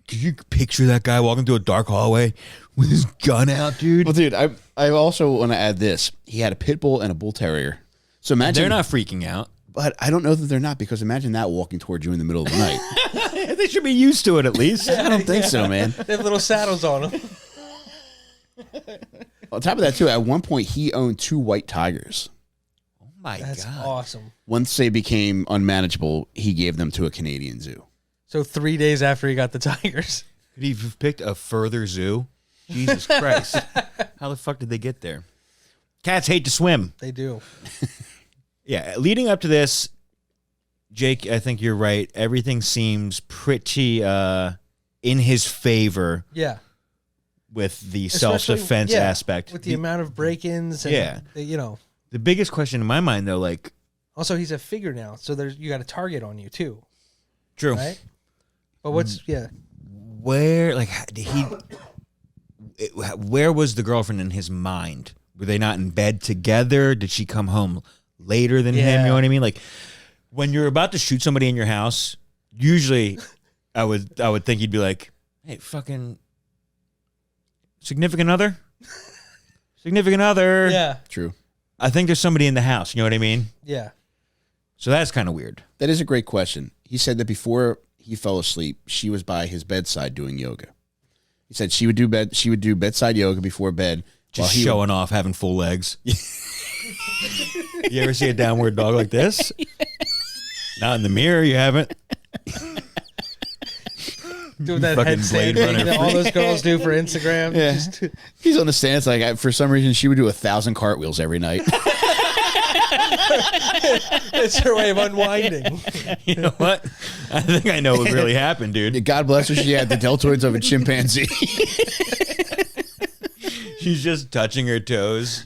Could you picture that guy walking through a dark hallway with his gun out, dude? Well, dude, I also want to add this. He had a pit bull and a bull terrier. So imagine They're not freaking out. But I don't know that they're not, because imagine that walking towards you in the middle of the night. They should be used to it at least. I don't think so, man. They have little saddles on them. On top of that, too, at one point he owned 2 white tigers. Oh my That's God. awesome. Once they became unmanageable, he gave them to a Canadian zoo. So 3 days after he got the tigers. Could he have picked a further zoo? Jesus Christ. How the fuck did they get there? Cats hate to swim. They do. Yeah, leading up to this, Jake, I think you're right. Everything seems pretty in his favor Yeah. with the Especially, self-defense yeah, aspect. With the amount of break-ins. And Yeah. The, The biggest question in my mind, though, like... Also, he's a figure now, so you got a target on you, too. True. Right? But yeah. Where, like, where was the girlfriend in his mind? Were they not in bed together? Did she come home later than him? Yeah. You know what I mean? Like, when you're about to shoot somebody in your house, usually I would think you'd be like, hey, fucking significant other? Significant other. Yeah. True. I think there's somebody in the house. You know what I mean? Yeah. So that's kind of weird. That is a great question. He said that before he fell asleep, she was by his bedside doing yoga. He said she would do bedside yoga before bed. Just showing off, having full legs. You ever see a downward dog like this? Not in the mirror, you haven't. Doing that Fucking headstand Blade thing Runner that all those girls do for Instagram. Yeah. Just- He's on the stance. Like, for some reason, she would do 1,000 cartwheels every night. It's her way of unwinding. You know what? I think I know what really happened, dude. God bless her. She had the deltoids of a chimpanzee. She's just touching her toes,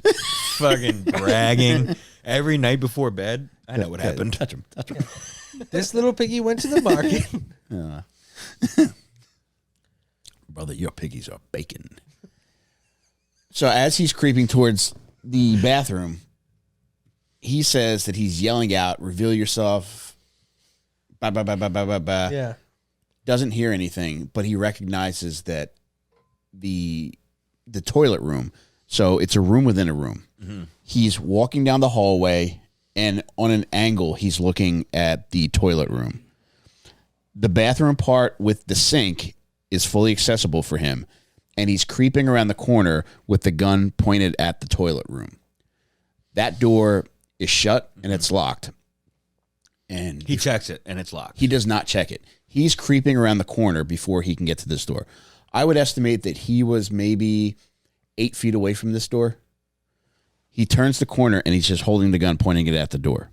fucking bragging every night before bed. I know what happened. Touch him. Touch him. This little piggy went to the market. Brother, your piggies are bacon. So as he's creeping towards the bathroom, he says that he's yelling out, reveal yourself. Bah, bah, bah, bah, bah, bah, bah. Yeah. Doesn't hear anything, but he recognizes that the toilet room, so it's a room within a room. Mm-hmm. He's walking down the hallway, and on an angle, he's looking at the toilet room. The bathroom part with the sink is fully accessible for him, and he's creeping around the corner with the gun pointed at the toilet room. That door is shut and it's locked. And He checks it, and it's locked. he does not check it. He's creeping around the corner before he can get to this door. I would estimate that he was maybe 8 feet away from this door. He turns the corner and he's just holding the gun, pointing it at the door.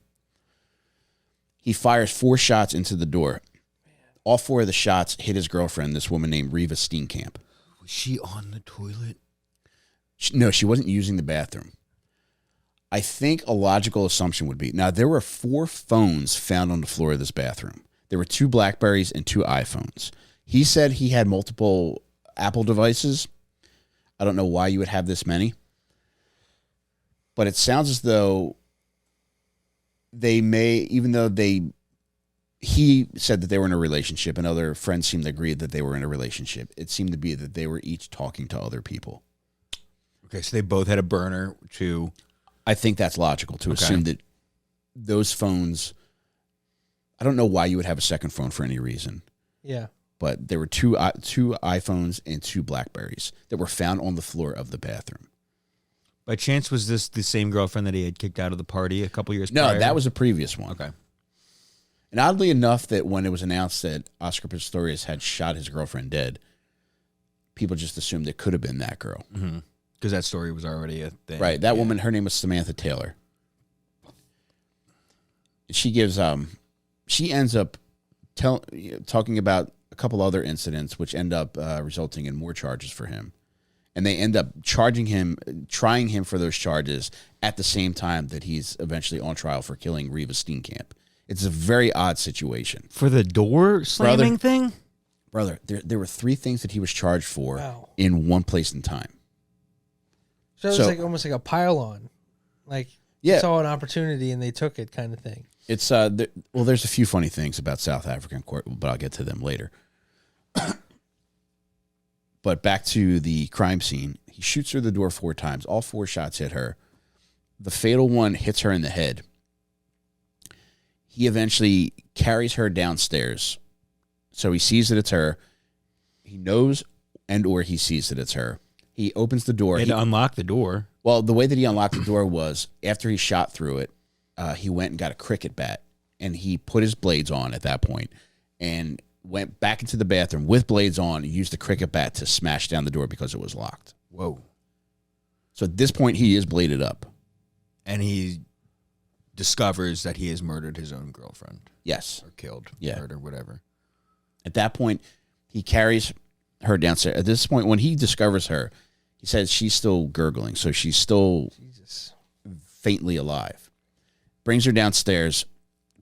He fires 4 shots into the door. All 4 of the shots hit his girlfriend, this woman named Reva Steenkamp. Was she on the toilet? No, she wasn't using the bathroom. I think a logical assumption would be, now there were 4 phones found on the floor of this bathroom. There were 2 BlackBerries and 2 iPhones. He said he had multiple Apple devices. I don't know why you would have this many. But it sounds as though they may, even though he said that they were in a relationship and other friends seemed to agree that they were in a relationship, it seemed to be that they were each talking to other people. Okay, so they both had a burner to... I think that's logical to assume that those phones, I don't know why you would have a second phone for any reason. Yeah. But there were two iPhones and 2 BlackBerries that were found on the floor of the bathroom. By chance, was this the same girlfriend that he had kicked out of the party a couple years No, prior? that was a previous one. Okay. And oddly enough, that when it was announced that Oscar Pistorius had shot his girlfriend dead, people just assumed it could have been that girl. Mm-hmm. Because that story was already a thing. Right. That woman, her name was Samantha Taylor. She gives, she ends up talking about a couple other incidents, which end up resulting in more charges for him. And they end up trying him for those charges at the same time that he's eventually on trial for killing Reva Steenkamp. It's a very odd situation. For the door slamming thing? Brother, there were 3 things that he was charged for Wow. in one place in time. So it was like almost like a pile on. Like Yeah. saw an opportunity and they took it kind of thing. It's well, there's a few funny things about South African court, but I'll get to them later. But back to the crime scene, he shoots through the door 4 times. All 4 shots hit her. The fatal one hits her in the head. He eventually carries her downstairs. So he sees that it's her. He knows and or he sees that it's her. He opens the door. He had to unlock the door. Well, the way that he unlocked the door was after he shot through it, he went and got a cricket bat, and he put his blades on at that point and went back into the bathroom with blades on and used the cricket bat to smash down the door because it was locked. Whoa. So at this point, he is bladed up. And he discovers that he has murdered his own girlfriend. Yes. Or killed. Yeah. Murdered, whatever. At that point, he carries her downstairs. At this point, when he discovers her, he says she's still gurgling, so she's still faintly alive. Brings her downstairs.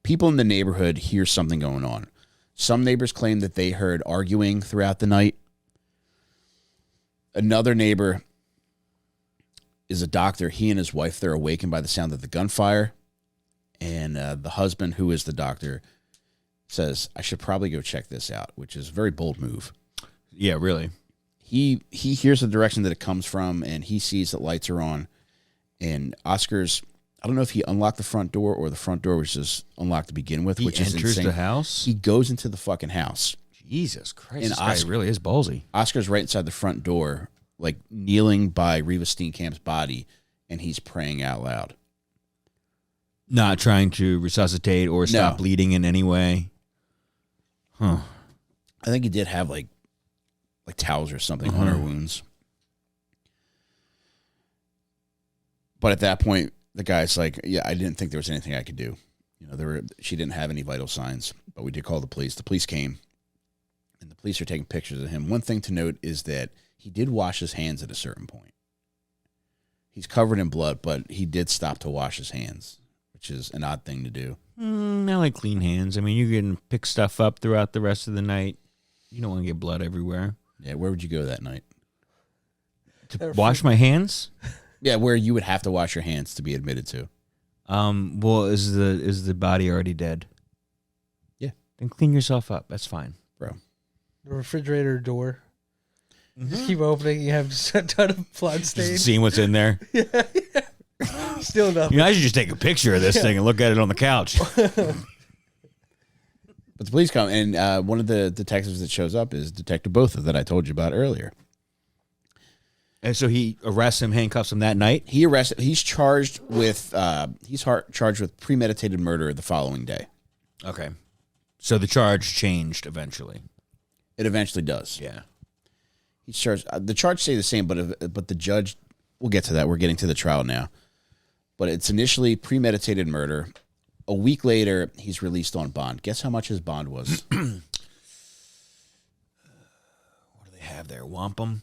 People in the neighborhood hear something going on. Some neighbors claim that they heard arguing throughout the night. Another neighbor is a doctor. He and his wife, they're awakened by the sound of the gunfire. And the husband, who is the doctor, says, I should probably go check this out, which is a very bold move. Yeah, really. He hears the direction that it comes from, and he sees that lights are on. And Oscar's, I don't know if he unlocked the front door or the front door was just unlocked to begin with, which is enters insane. the house? He goes into the fucking house. Jesus Christ. And This guy really is ballsy. Oscar's right inside the front door, like kneeling by Reva Steenkamp's body, and he's praying out loud. Not trying to resuscitate or stop bleeding in any way. Huh. I think he did have like towels or something on her wounds. But at that point, the guy's like, yeah, I didn't think there was anything I could do. You know, she didn't have any vital signs, but we did call the police. The police came, and the police are taking pictures of him. One thing to note is that he did wash his hands at a certain point. He's covered in blood, but he did stop to wash his hands, which is an odd thing to do. I like clean hands. I mean, you can pick stuff up throughout the rest of the night. You don't want to get blood everywhere. Yeah, where would you go that night? To wash my hands? Yeah, where you would have to wash your hands to be admitted to. Well, is the body already dead? Yeah. Then clean yourself up. That's fine. Bro. The refrigerator door. Just keep opening. You have just a ton of blood stains. Just seeing what's in there. Still nothing. I should just take a picture of this thing and look at it on the couch. But the police come, and one of the detectives that shows up is Detective Botha that I told you about earlier. And so he arrests him, handcuffs him that night? He's charged with premeditated murder the following day. Okay. So the charge changed eventually. It eventually does. Yeah. He's charged. The charge stay the same, but the judge. We'll get to that. We're getting to the trial now. But it's initially premeditated murder. A week later, he's released on bond. Guess how much his bond was? What do they have there? Wampum?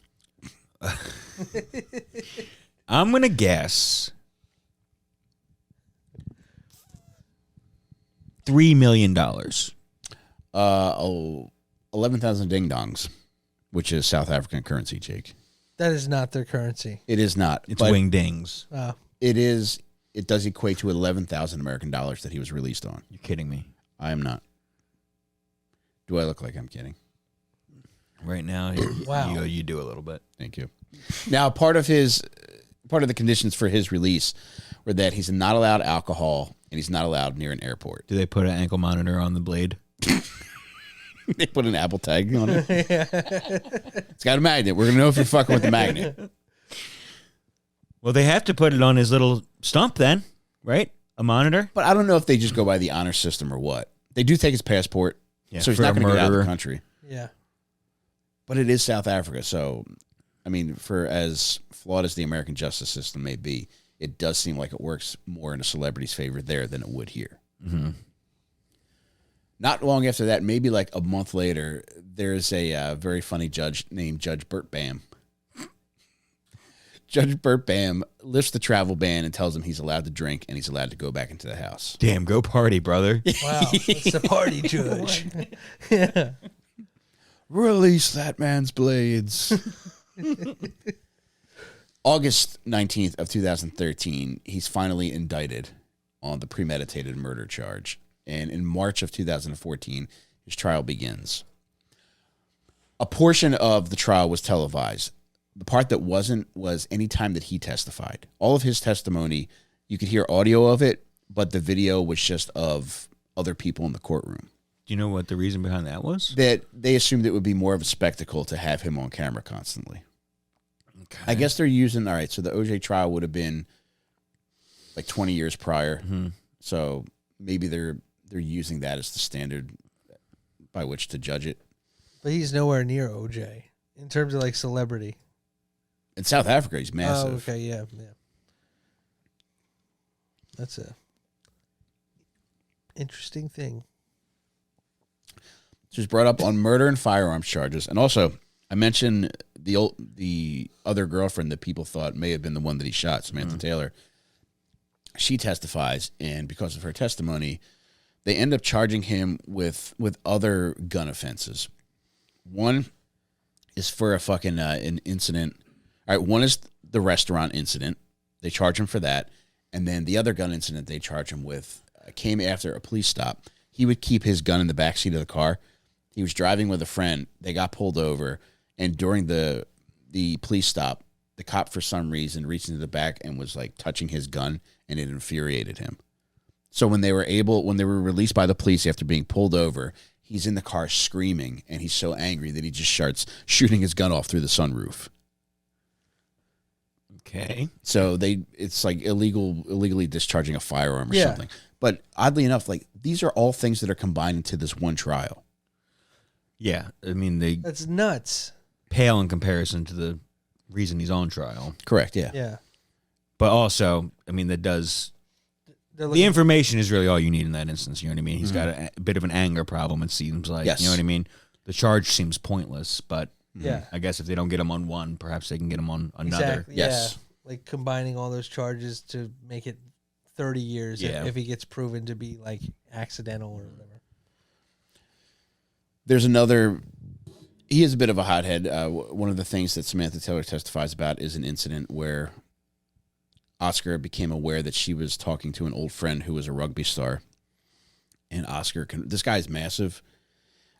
I'm going to guess $3 million. 11,000 ding-dongs, which is South African currency, Jake. That is not their currency. It is not. It's wing dings. It is. It does equate to 11,000 American dollars that he was released on. You're kidding me. I am not. Do I look like I'm kidding? Right now, Wow. you do a little bit. Thank you. Now, part of the conditions for his release were that he's not allowed alcohol and he's not allowed near an airport. Do they put an ankle monitor on the blade? They put an Apple tag on it. It's got a magnet. We're going to know if you're fucking with the magnet. Well, they have to put it on his little stump then, right? A monitor? But I don't know if they just go by the honor system or what. They do take his passport, so he's for not a going to get out of the murderer. country. Yeah. But it is South Africa, so, I mean, for as flawed as the American justice system may be, it does seem like it works more in a celebrity's favor there than it would here. Mm-hmm. Not long after that, maybe like a month later, there's a very funny judge named Judge Burt Bam. Judge Burt Bam lifts the travel ban and tells him he's allowed to drink and he's allowed to go back into the house. Damn, go party, brother. Wow. It's the party judge. Yeah. Release that man's blades. August 19th of 2013, he's finally indicted on the premeditated murder charge. And in March of 2014, his trial begins. A portion of the trial was televised. The part that wasn't was any time that he testified. All of his testimony, you could hear audio of it, but the video was just of other people in the courtroom. Do you know what the reason behind that was? That they assumed it would be more of a spectacle to have him on camera constantly. Okay. I guess they're using, all right, so the OJ trial would have been like 20 years prior. Mm-hmm. So maybe they're using that as the standard by which to judge it. But he's nowhere near OJ in terms of like celebrity. In South Africa, he's massive. Oh, okay, yeah. That's a interesting thing. She was brought up on murder and firearms charges. And also, I mentioned the other girlfriend that people thought may have been the one that he shot, Samantha Taylor. She testifies, and because of her testimony, they end up charging him with other gun offenses. One is for a fucking an incident. All right, one is the restaurant incident. They charge him for that. And then the other gun incident they charge him with came after a police stop. He would keep his gun in the backseat of the car. He was driving with a friend. They got pulled over. And during the police stop, the cop, for some reason, reached into the back and was like touching his gun, and it infuriated him. So when they were released by the police after being pulled over, he's in the car screaming, and he's so angry that he just starts shooting his gun off through the sunroof. Okay. So it's like illegally discharging a firearm or something. But oddly enough, like these are all things that are combined into this one trial. Yeah, I mean that's nuts. Pale in comparison to the reason he's on trial. Correct. Yeah. Yeah. But also, I mean, the information is really all you need in that instance. You know what I mean? He's got a bit of an anger problem. It seems like. Yes. You know what I mean? The charge seems pointless, but yeah, I guess if they don't get him on one, perhaps they can get him on another. Exactly. Yes. Yeah. Like combining all those charges to make it 30 years if he gets proven to be like accidental or whatever. There's another. He is a bit of a hothead. One of the things that Samantha Taylor testifies about is an incident where Oscar became aware that she was talking to an old friend who was a rugby star. And this guy is massive.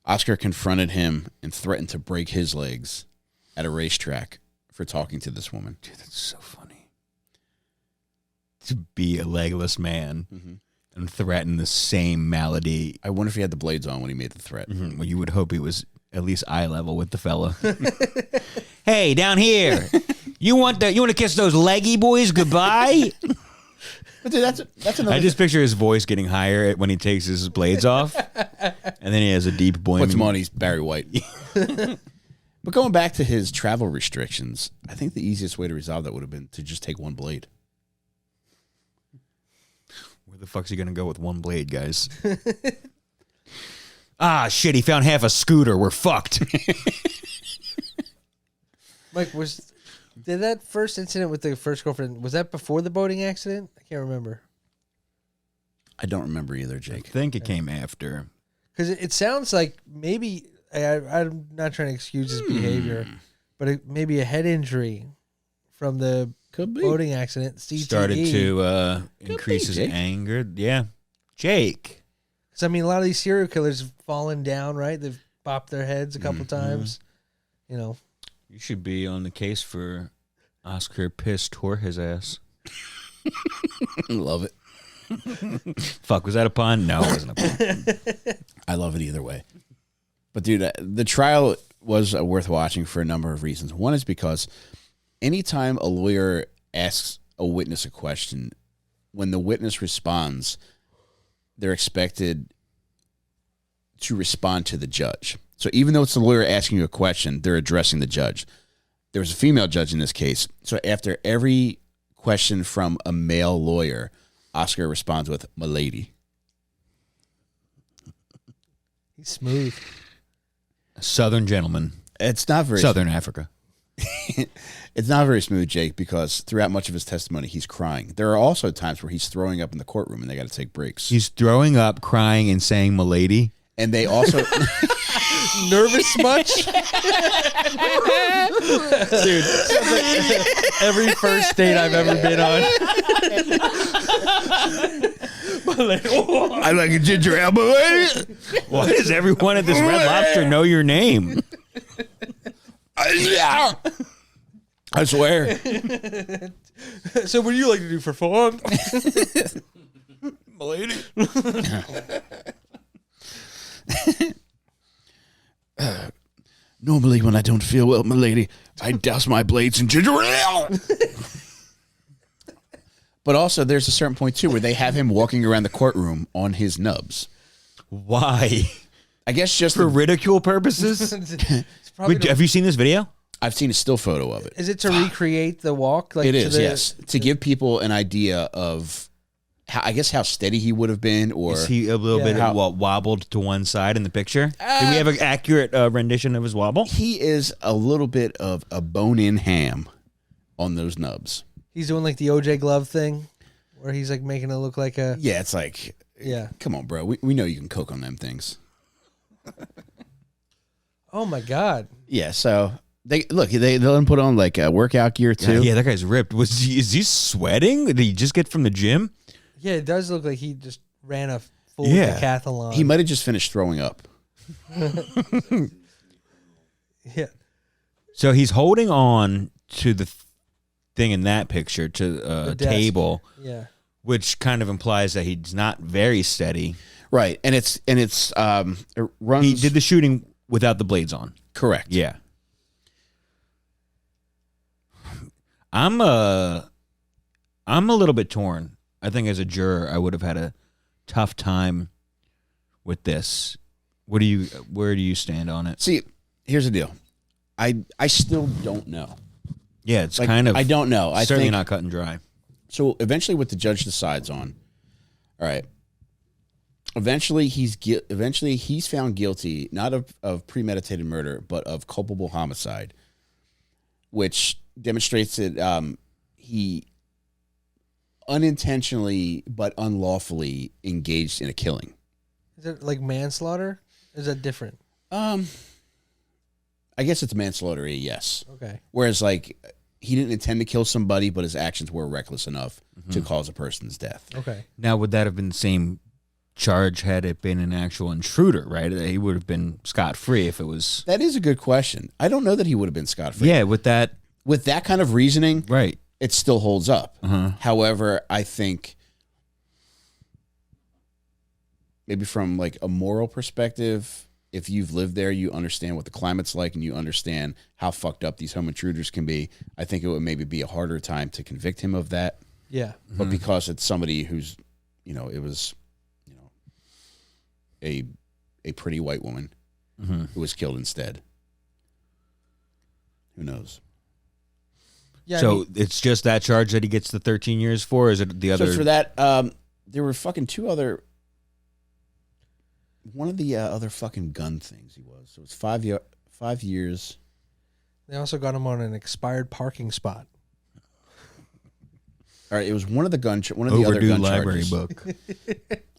Oscar confronted him and threatened to break his legs at a racetrack for talking to this woman. Dude, that's so funny. To be a legless man and threaten the same malady. I wonder if he had the blades on when he made the threat. Mm-hmm. Well, you would hope he was at least eye level with the fella. Hey, down here. You want to kiss those leggy boys goodbye? But dude, that's another. I just picture his voice getting higher when he takes his blades off, and then he has a deep boy. Puts him on, he's Barry White. But going back to his travel restrictions, I think the easiest way to resolve that would have been to just take one blade. Where the fuck's he gonna go with one blade, guys? Shit, he found half a scooter. We're fucked. Mike, did that first incident with the first girlfriend, was that before the boating accident? I can't remember. I don't remember either, Jake. I think it came after. Because it sounds like maybe, I'm not trying to excuse his behavior, but maybe a head injury from the boating accident. CTE. Started to increase his anger. Yeah. Jake. Because, I mean, a lot of these serial killers have fallen down, right? They've bopped their heads a couple times. You know. You should be on the case for Oscar pissed tore his ass. Love it. Fuck, was that a pun? No, it wasn't a pun. I love it either way. But dude, the trial was worth watching for a number of reasons. One is because anytime a lawyer asks a witness a question, when the witness responds, they're expected to respond to the judge. So even though it's the lawyer asking you a question, they're addressing the judge. There was a female judge in this case. So after every question from a male lawyer, Oscar responds with, "My lady." He's smooth. A Southern gentleman. It's not very Southern Africa. It's not very smooth, Jake, because throughout much of his testimony, he's crying. There are also times where he's throwing up in the courtroom and they got to take breaks. He's throwing up, crying, and saying "my lady." And they also Nervous much? Dude, every first date I've ever been on. I like a ginger ale, but Why does everyone at this Red Lobster know your name? yeah. I swear. So what do you like to do for fun? Milady. Normally, when I don't feel well, milady, I douse my blades in ginger ale. But also, there's a certain point too where they have him walking around the courtroom on his nubs. Why? I guess just For ridicule purposes? It's probably Wait, have you seen this video? I've seen a still photo of it. Is it to recreate the walk? Like It to is, the- yes, to give people an idea of how, I guess, how steady he would have been, or Is he a little Yeah. bit wobbled to one side in the picture? Do we have an accurate rendition of his wobble? he is a little bit of a bone-in ham on those nubs. He's doing like the OJ Glove thing, where he's like making it look like a Yeah, it's like, yeah. come on, bro. We know you can coke on them things. Oh my god. Yeah, so they let him put on like workout gear too. Yeah, that guy's ripped. Is he sweating? Did he just get from the gym? Yeah, it does look like he just ran a full Yeah. decathlon. He might have just finished throwing up. Yeah. So he's holding on to the thing in that picture, to a desk. table, Yeah. which kind of implies that he's not very steady. Right, and it runs. He did the shooting without the blades on. correct. Yeah. I'm a little bit torn. I think as a juror, I would have had a tough time with this. Where do you stand on it? See, here's the deal. I still don't know. Yeah, it's Like, kind of. I don't know. I certainly think not cut and dry. so. Eventually, what the judge decides on. All right. Eventually, he's found guilty not of premeditated murder, but of culpable homicide, which demonstrates that he unintentionally but unlawfully engaged in a killing. Is it like manslaughter? Is that different? I guess it's manslaughter, yes. Okay. Whereas, like, he didn't intend to kill somebody, but his actions were reckless enough to cause a person's death. Okay. Now, would that have been the same charge had it been an actual intruder? Right, he would have been scot free if it was. That is a good question. I don't know that he would have been scot-free. Yeah, with that. With that kind of reasoning, Right. it still holds up. However, I think maybe from like a moral perspective, if you've lived there, you understand what the climate's like and you understand how fucked up these home intruders can be. I think it would maybe be a harder time to convict him of that. Yeah. But because it's somebody who's, it was, a pretty white woman who was killed instead. Who knows? Yeah. I So mean, it's just that charge that he gets the 13 years for? Or is it the other? So for that, there were fucking one of the other fucking gun things he was. So it's 5 years. they also got him on an expired parking spot. All right, it was one of the other overdue gun library charges. book.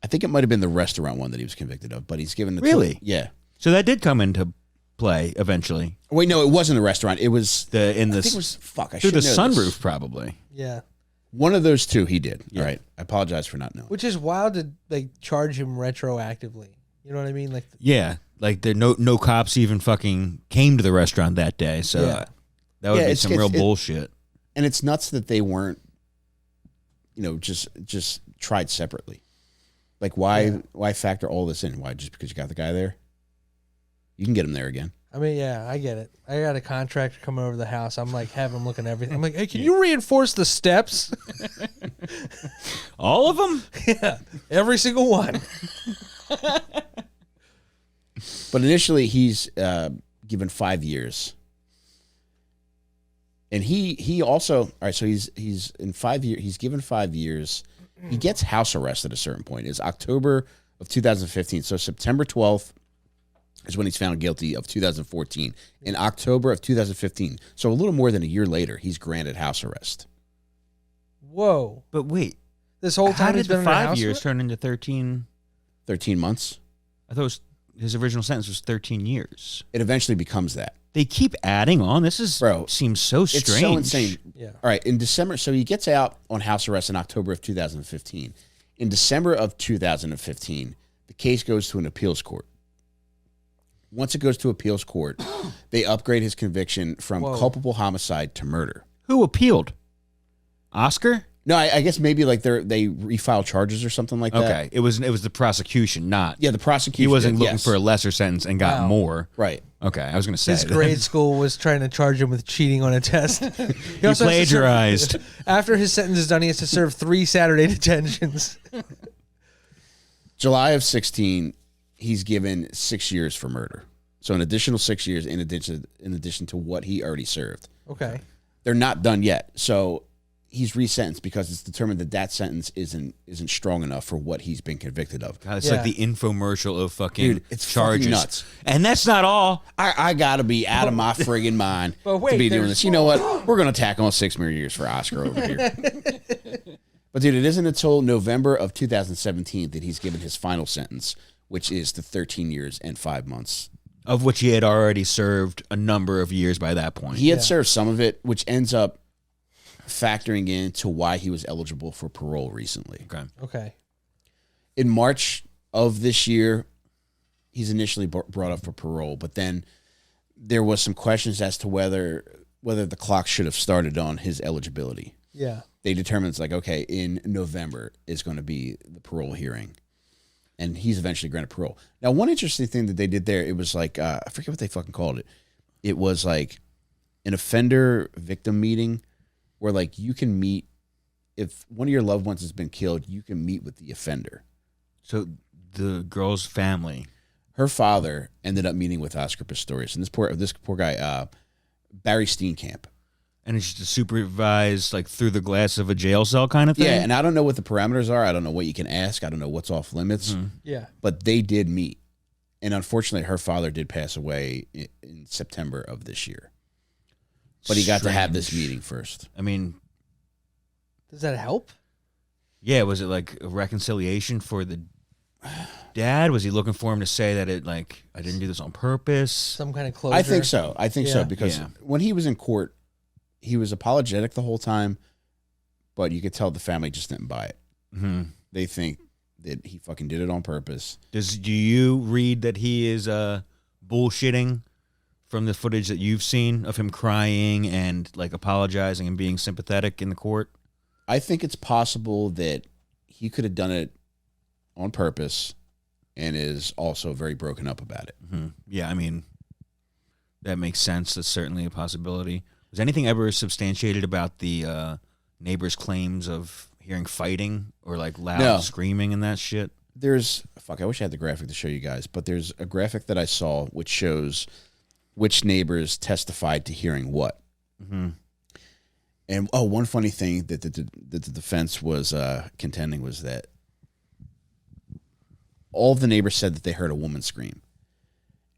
I think it might have been the restaurant one that he was convicted of, but he's given the Really? yeah. So that did come into play eventually. Wait, no, it wasn't the restaurant. It was I I think it through was fuck. I the should know this. sunroof probably. Yeah. One of those two he did. Yeah. All right, I apologize for not knowing. Which is wild to like charge him retroactively. You know what I mean? Like Yeah, like the no cops even fucking came to the restaurant that day. So Yeah. that would Yeah, be it's- some it's- real it- bullshit. And it's nuts that they weren't, just tried separately. Like why factor all this in? Why just because you got the guy there? You can get him there again. I mean, yeah, I get it. I got a contractor coming over the house. I'm like, have him looking at everything. I'm like, hey, can you reinforce the steps? All of them? Yeah, every single one. But initially, he's given 5 years, and he also all right. So he's in 5 years. He's given 5 years. He gets house arrest at a certain point. It's October of 2015. So September 12th is when he's found guilty of 2014. In October of 2015, so a little more than a year later, he's granted house arrest. Whoa. But wait, This whole how time did he's been the in a 5 house years arrest? turn into 13? 13 months. I thought it was his original sentence was 13 years. It eventually becomes that. They keep adding on. This is seems so strange. It's so insane. Yeah. All right, in December, so he gets out on house arrest in October of 2015. In December of 2015, the case goes to an appeals court. Once it goes to appeals court, they upgrade his conviction from culpable homicide to murder. Who appealed? Oscar? No, I guess maybe like they refile charges or something like that. Okay, it was the prosecution, not the prosecution. He wasn't did, looking yes. for a lesser sentence and got more. Right. Okay, I was going to say His grade school was trying to charge him with cheating on a test. He also has to plagiarized. after his sentence is done, he has to serve 3 Saturday detentions. July of 16, he's given 6 years for murder. So an additional 6 years in addition to what he already served. Okay. They're not done yet. So he's resentenced because it's determined that sentence isn't strong enough for what he's been convicted of. God, it's like the infomercial of fucking Dude, it's charges. fucking nuts. And that's not all. I gotta be out of my friggin' mind But wait, to be doing there's this. You know what? We're gonna tack on 6 more years for Oscar over here. But dude, it isn't until November of 2017 that he's given his final sentence, which is the 13 years and 5 months. Of which he had already served a number of years by that point. He had served some of it, which ends up factoring into why he was eligible for parole recently. Okay. In March of this year, he's initially brought up for parole, but then there was some questions as to whether the clock should have started on his eligibility. Yeah. They determined it's like, okay, in November is going to be the parole hearing, and he's eventually granted parole. Now, one interesting thing that they did there, it was like, I forget what they fucking called it. It was like an offender victim meeting where like you can meet, if one of your loved ones has been killed, you can meet with the offender. So the girl's family, her father ended up meeting with Oscar Pistorius, and this poor guy, Barry Steenkamp. and it's just supervised like through the glass of a jail cell kind of thing. Yeah, and I don't know what the parameters are. I don't know what you can ask. I don't know what's off limits. Yeah. But they did meet. And unfortunately, her father did pass away in September of this year. But he got to have this meeting first. I mean, Does that help? yeah, was it like a reconciliation for the dad? Was he looking for him to say that it like I didn't do this on purpose? Some kind of closure? I think so. I think so Yeah. because Yeah. when he was in court, he was apologetic the whole time, but you could tell the family just didn't buy it. Mm-hmm. They think that he fucking did it on purpose. Do you read that he is bullshitting from the footage that you've seen of him crying and like apologizing and being sympathetic in the court? I think it's possible that he could have done it on purpose and is also very broken up about it. Mm-hmm. Yeah, I mean, that makes sense. That's certainly a possibility. Was anything ever substantiated about the neighbors' claims of hearing fighting or like loud screaming and that shit? There's, I wish I had the graphic to show you guys, but there's a graphic that I saw which shows which neighbors testified to hearing what. Mm-hmm. And one funny thing that the defense was contending was that all of the neighbors said that they heard a woman scream.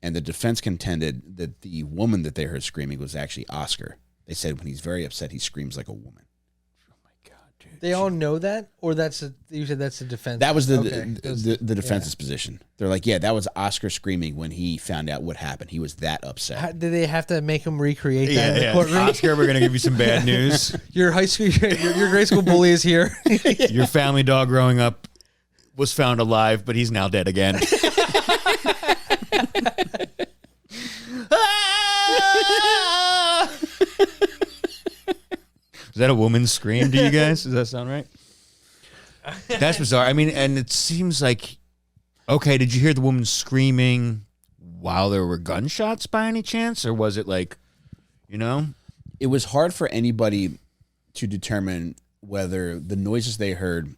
And the defense contended that the woman that they heard screaming was actually Oscar. They said when he's very upset, he screams like a woman. Oh my God, dude. They all know that? Or you said that's the defense? That was the Okay. defense's position. They're like, yeah, that was Oscar screaming when he found out what happened. He was that upset. Did they have to make him recreate that in the courtroom? Oscar, we're going to give you some bad news. Your high school, your grade school bully is here. Your family dog growing up was found alive, but he's now dead again. Is that a woman's scream to you guys? Does that sound right? That's bizarre. I mean, and it seems like, okay, did you hear the woman screaming while there were gunshots by any chance? Or was it like, you know? It was hard for anybody to determine whether the noises they heard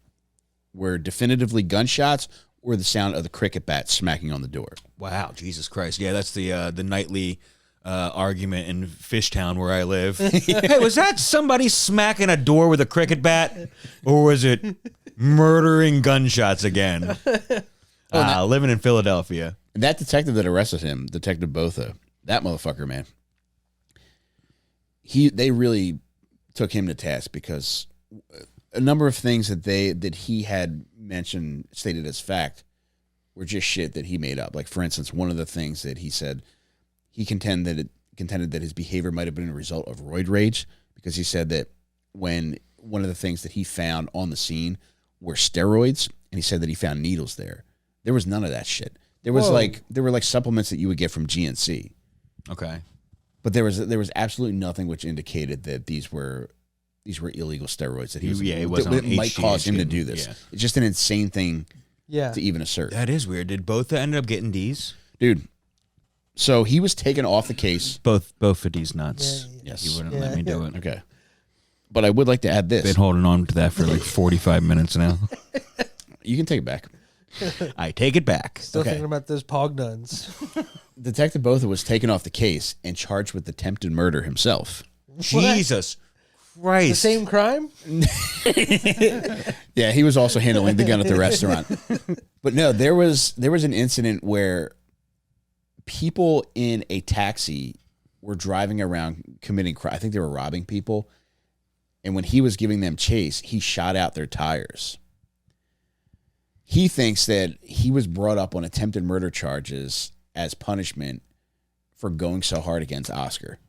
were definitively gunshots or the sound of the cricket bat smacking on the door. Wow, Jesus Christ. Yeah, that's the nightly argument in Fishtown where I live. Hey, was that somebody smacking a door with a cricket bat? Or was it murdering gunshots again? Living in Philadelphia. That detective that arrested him, Detective Botha, that motherfucker, man, they really took him to task because a number of things that he had stated as fact, were just shit that he made up. Like, for instance, one of the things that he said, he contended that his behavior might have been a result of roid rage, because he said that when one of the things that he found on the scene were steroids, and he said that he found needles there. There was none of that shit. There was there were supplements that you would get from GNC. Okay. But there was absolutely nothing which indicated that these were illegal steroids that he was. Yeah, it wasn't. That might cause him to do this. Yeah. It's just an insane thing. Yeah. To even assert. That is weird. Did both end up getting D's? Dude. So he was taken off the case. Both of these nuts. Yeah. Yes. He wouldn't let me do it. Okay. But I would like to add this. Been holding on to that for like 45 minutes now. You can take it back. I take it back. Still Okay. thinking about those pog nuns. Detective Botha was taken off the case and charged with attempted murder himself. Jesus Christ. The same crime? Yeah, he was also handling the gun at the restaurant. But no, there was an incident where people in a taxi were driving around committing crime. I think they were robbing people. And when he was giving them chase, he shot out their tires. He thinks that he was brought up on attempted murder charges as punishment for going so hard against Oscar.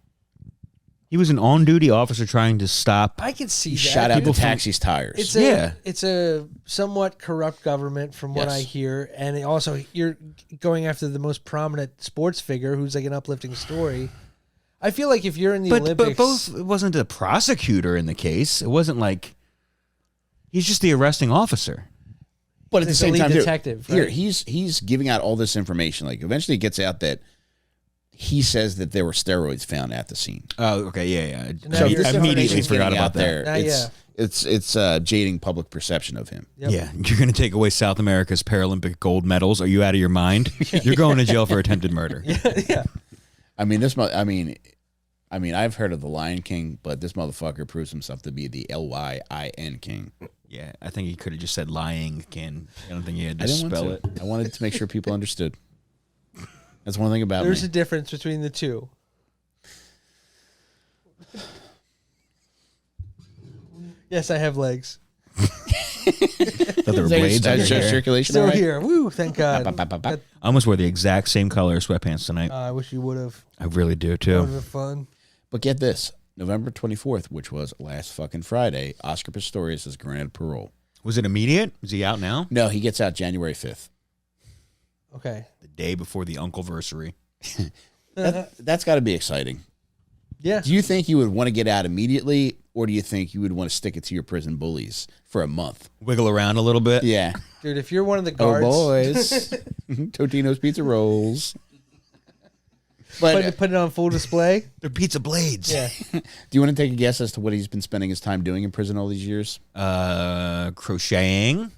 He was an on-duty officer trying to stop. I can see He that. shot out the People from- taxi's tires. It's a somewhat corrupt government from what Yes. I hear, and also you're going after the most prominent sports figure who's like an uplifting story. I feel like if you're in the Olympics, But both, it wasn't the prosecutor in the case. It wasn't like he's just the arresting officer. But at the He's the same lead time, dude, detective, here right? he's giving out all this information. Like, eventually, it gets out that he says that there were steroids found at the scene. Oh, okay, yeah. Now So you're- I immediately information's forgot getting about out that. there. It's jading public perception of him. Yep. Yeah, you're going to take away South America's Paralympic gold medals. Are you out of your mind? You're going to jail for attempted murder. yeah. I mean, I've heard of the Lion King, but this motherfucker proves himself to be the Lyin King. Yeah, I think he could have just said lying kin. I don't think he had to I didn't spell want it. to. I wanted to make sure people understood. That's one thing about There's me. a difference between the two. Yes, I have legs. Thought there were blades on your hair. Circulation. Still all right? here. Woo, thank God. Ba-ba-ba-ba. I almost wore the exact same color sweatpants tonight. I wish you would have. I really do That would too. have been fun. But get this: November 24th, which was last fucking Friday, Oscar Pistorius is granted parole. Was it immediate? Is he out now? No, he gets out January 5th. Okay. The day before the Uncleversary. That's got to be exciting. Yeah. Do you think you would want to get out immediately, or do you think you would want to stick it to your prison bullies for a month? Wiggle around a little bit. Yeah. Dude, if you're one of the Oh, guards, boys. Totino's Pizza Rolls. But put it on full display. They're pizza blades. Yeah. do you want to take a guess as to what he's been spending his time doing in prison all these years? Crocheting.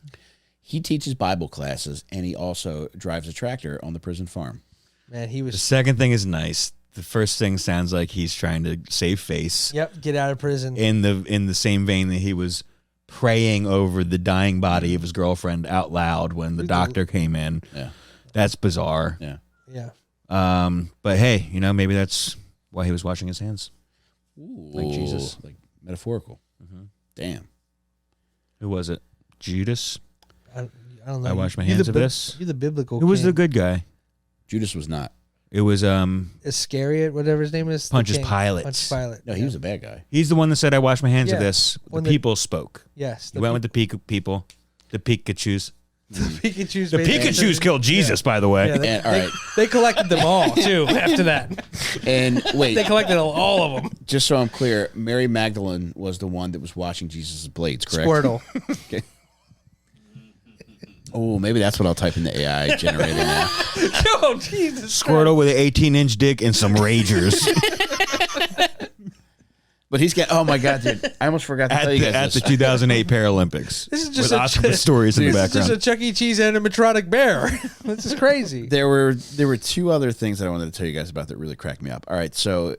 He teaches Bible classes, and he also drives a tractor on the prison farm. Man, he The was. second thing is nice. The first thing sounds like he's trying to save face. Yep. Get out of prison. In the same vein that he was praying over the dying body of his girlfriend out loud when the doctor came in. Yeah. That's bizarre. Yeah. Yeah. But hey, maybe that's why he was washing his hands. Ooh, Like Jesus. Like metaphorical. Damn. Who was it? Judas? I don't know. I wash my You're hands the of this. You're the biblical. Who was the king. good guy? Judas was not. It was Iscariot, whatever his name is. the Pontius king. Pilate. Pontius Pilate. No, he was a bad guy. He's the one that said, "I wash my hands of Yeah. this." The When the- people spoke. Yes. He went with the people, the Pikachus. Pikachu's. The made- Pikachus killed Jesus, by the way. Yeah, And, all right. They collected them all too. After that, And wait, they collected all of them. just so I'm clear, Mary Magdalene was the one that was washing Jesus' blades, correct? Squirtle. Okay. Oh, maybe that's what I'll type in the AI generator now. Oh Jesus! Squirtle with an 18-inch dick and some ragers But he's got. Oh my god, dude! I almost forgot to at tell you the, guys at the this. 2008 Paralympics. This is just with a Oscar Pistorius in the This is just a background. Chuck E. Cheese animatronic bear. This is crazy. There were two other things that I wanted to tell you guys about that really cracked me up. All right, so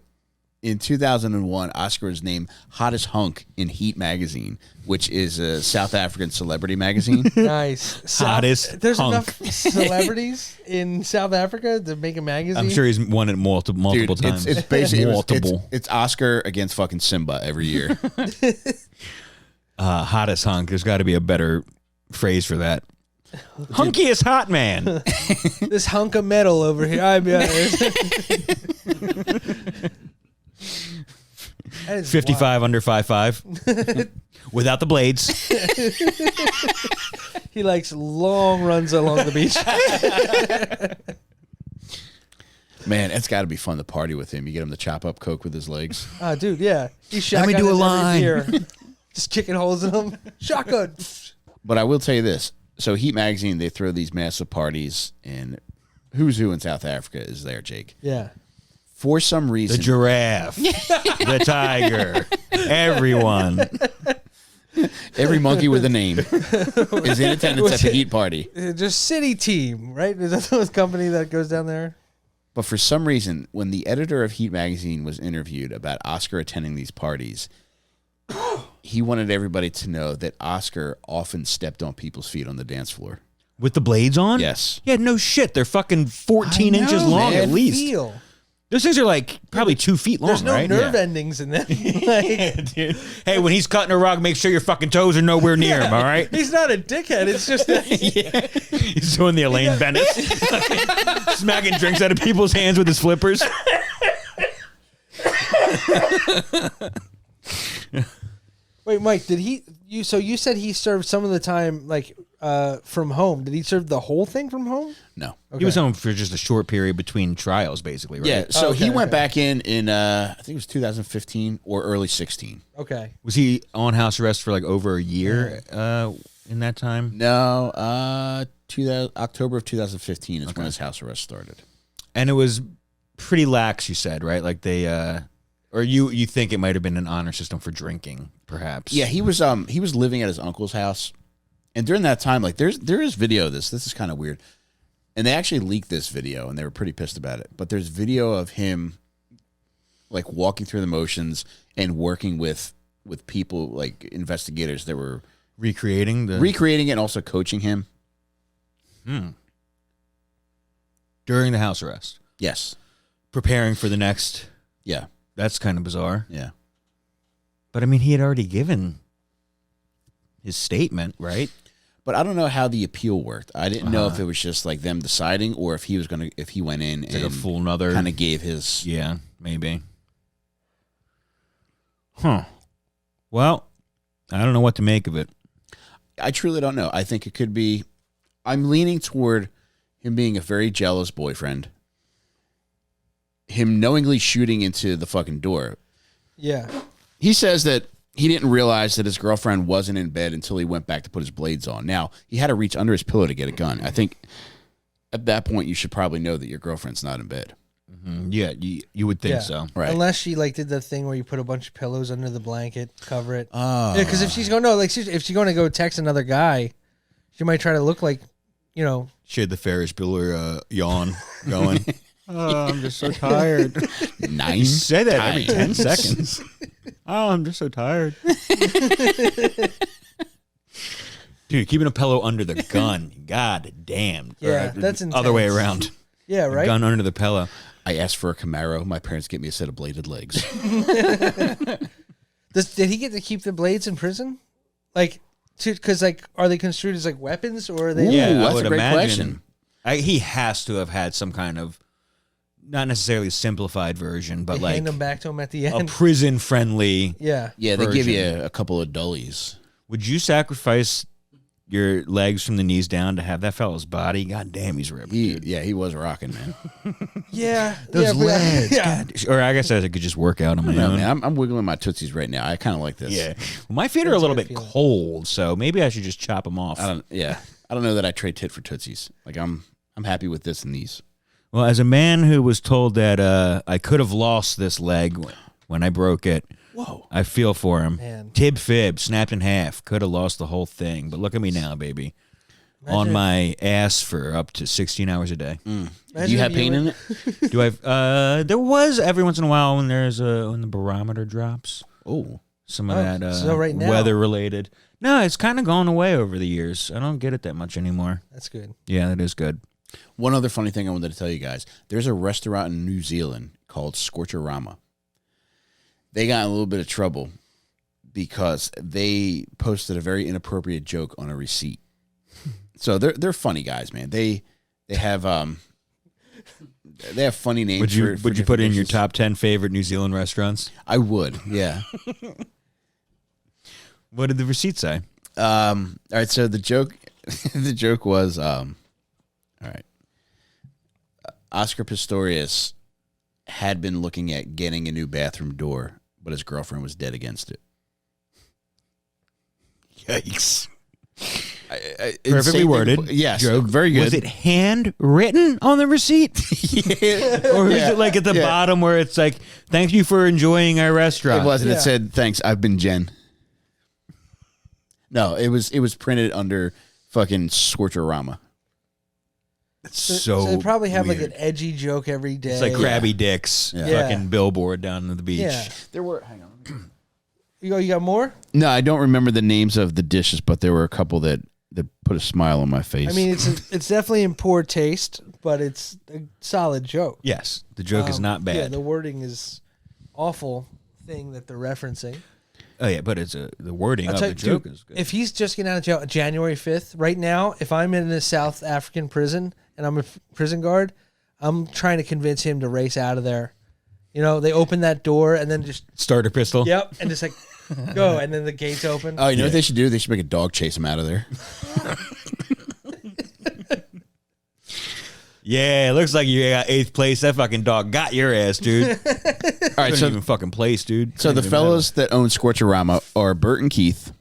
in 2001, Oscar was named hottest hunk in Heat magazine, which is a South African celebrity magazine. Nice. Hottest There's hunk. enough celebrities in South Africa to make a magazine. I'm sure he's won it multiple Dude, times. it's basically multiple. It's Oscar against fucking Simba every year. Hottest hunk. There's got to be a better phrase for that. Hunkiest hot man. This hunk of metal over here. I mean, 55 under 5'5". Without the blades. He likes long runs along the beach. Man, it's got to be fun to party with him. You get him to chop up coke with his legs. Oh, dude, yeah. He's Let me do a line. Just kicking holes in them. Shotgun. But I will tell you this. So Heat Magazine, they throw these massive parties, and who's who in South Africa is there, Jake. Yeah. For some The reason. giraffe. The tiger. Everyone. Every monkey with a name is in attendance at the Heat party. Just City Team, right? Is that the company that goes down there? But for some reason, when the editor of Heat Magazine was interviewed about Oscar attending these parties, he wanted everybody to know that Oscar often stepped on people's feet on the dance floor. With the blades on? Yes. Yeah, no shit. They're fucking 14 I know, inches long man. at least. Feel. Those things are like probably 2 feet long, There's no right? nerve endings in them. Like, Dude. Hey, when he's cutting a rug, make sure your fucking toes are nowhere near him, all right? he's not a dickhead. It's just that He's doing the Elaine Bennett. Smacking drinks out of people's hands with his flippers. Wait, Mike, did he? So you said he served some of the time, like from home. Did he serve the whole thing from home? No. He was home for just a short period between trials, basically, right? Yeah, so he went okay. back in I think it was 2015 or early 16. Okay. Was he on house arrest for like over a year in that time? No, October of 2015 is when his house arrest started. And it was pretty lax, you said, right? Like they, or you think it might have been an honor system for drinking, perhaps? Yeah, he was living at his uncle's house, and during that time, like there is video of this. This is kind of weird, and they actually leaked this video, and they were pretty pissed about it. But there's video of him, like walking through the motions and working with people, like investigators that were recreating it and also coaching him. During the house arrest, Yes. preparing for the next. Yeah. That's kind of bizarre. Yeah. But I mean, he had already given his statement, right? But I don't know how the appeal worked. I didn't know if it was just like them deciding, or if he went in It's and like a full another kind of gave his. Yeah, maybe. Huh. Well, I don't know what to make of it. I truly don't know. I think it could be. I'm leaning toward him being a very jealous boyfriend. Him knowingly shooting into the fucking door. Yeah. He says that he didn't realize that his girlfriend wasn't in bed until he went back to put his blades on. Now, he had to reach under his pillow to get a gun. I think at that point you should probably know that your girlfriend's not in bed. Yeah, you would think Yeah. so. Right. Unless she like did the thing where you put a bunch of pillows under the blanket, cover it. Oh. Yeah, because if she's going if she's going to go text another guy, she might try to look like, She had the Ferris Bueller yawn going. Oh, I'm just so tired. 9 You say that every 10 times. seconds. Oh, I'm just so tired. Dude, keeping a pillow under the gun. God damn. Yeah, Or, that's other way intense. around. Yeah, right. Gun under the pillow. I asked for a Camaro. My parents get me a set of bladed legs. Did he get to keep the blades in prison? Like, because are they construed as like weapons, or are they? Ooh, Yeah, I that's would a great imagine. question. He has to have had some kind of, not necessarily simplified version, but They like hand them back to him at the a end. prison-friendly. Yeah. Yeah, they give you Version. a couple of dullies. Would you sacrifice your legs from the knees down to have that fellow's body? God damn, he's ripped. dude. He was rocking, man. Yeah. Those yeah, but- legs. Yeah. God. Or I guess I could just work out on my No, own. man, I'm wiggling my tootsies right now. I kind of like this. Yeah. Well, my feet are a That's little good bit feeling. cold, so maybe I should just chop them off. I don't know that I trade tit for tootsies. Like I'm happy with this and these. Well, as a man who was told that I could have lost this leg when I broke it, Whoa. I feel for him. Man. Tib fib, snapped in half. Could have lost the whole thing. But look at me now, baby. On Imagine- my ass for up to 16 hours a day. Do Imagine you if have pain were- in it? Do I? There was every once in a while when when the barometer drops. Oh. Some of Oh, that so right now- weather related. No, it's kind of gone away over the years. I don't get it that much anymore. That's good. Yeah, that is good. One other funny thing I wanted to tell you guys. There's a restaurant in New Zealand called Scorcherama. They got in a little bit of trouble because they posted a very inappropriate joke on a receipt. So they're funny guys, man. They have funny names. Would you for put in your dishes. top 10 favorite New Zealand restaurants? I would, yeah. What did the receipt say? All right, so the joke was all right. Oscar Pistorius had been looking at getting a new bathroom door, but his girlfriend was dead against it. Yikes. Perfectly Insane worded. thing- Yes, Joke. very good. Was it handwritten on the receipt? Or is it like at the Yeah. bottom where it's like, thank you for enjoying our restaurant? It wasn't. Yeah. It said, "Thanks, I've been Jen." No, it was printed under fucking Scorcher-rama. So they probably have weird. like an edgy joke every day. It's like Krabby Dick's Yeah. fucking billboard down at the beach. Yeah. There were. Hang on. You got more? No, I don't remember the names of the dishes, but there were a couple that put a smile on my face. I mean, it's definitely in poor taste, but it's a solid joke. Yes, the joke is not bad. Yeah, the wording is awful thing that they're referencing. Oh yeah, but it's the wording I'll of tell the you, joke dude, is good. if he's just getting out of jail January 5th, right now, if I'm in a South African prison and I'm a prison guard, I'm trying to convince him to race out of there. You know, they open that door and then just, Starter pistol. yep, and just like, go, and then the gates open. oh, you know what they should do? They should make a dog chase him out of there. Yeah, it looks like you got 8th place. That fucking dog got your ass, dude. All right, Couldn't so even fucking place, dude. So the fellows that own Scorcher-rama are Bert and Keith,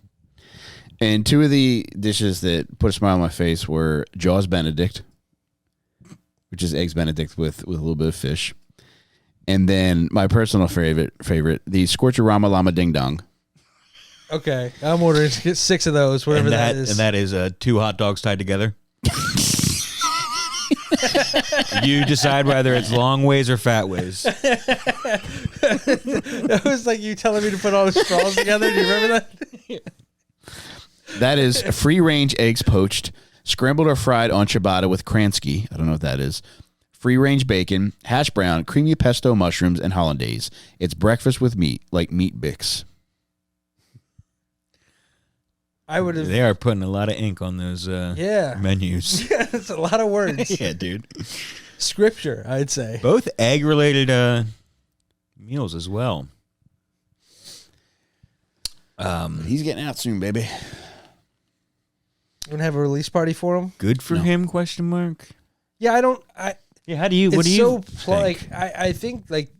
and two of the dishes that put a smile on my face were Jaws Benedict, which is eggs Benedict with a little bit of fish, and then my personal favorite, the Scorcher-rama Llama Ding Dong. Okay, I'm ordering 6 of those, whatever and that is. And that is 2 hot dogs tied together. You decide whether it's long ways or fat ways. That was like you telling me to put all the straws together. Do you remember that? That is free-range eggs poached, scrambled or fried on ciabatta with Kransky. I don't know what that is. Free-range bacon, hash brown, creamy pesto mushrooms, and hollandaise. It's breakfast with meat, like Meat Bix. I would have. They are putting a lot of ink on those Yeah. menus. It's a lot of words. Yeah, dude. Scripture, I'd say. Both egg-related meals as well. He's getting out soon, baby. You gonna have a release party for him? Good for him? Question mark. Yeah, I don't. Yeah. How do you? What It's do you? so think? like I think like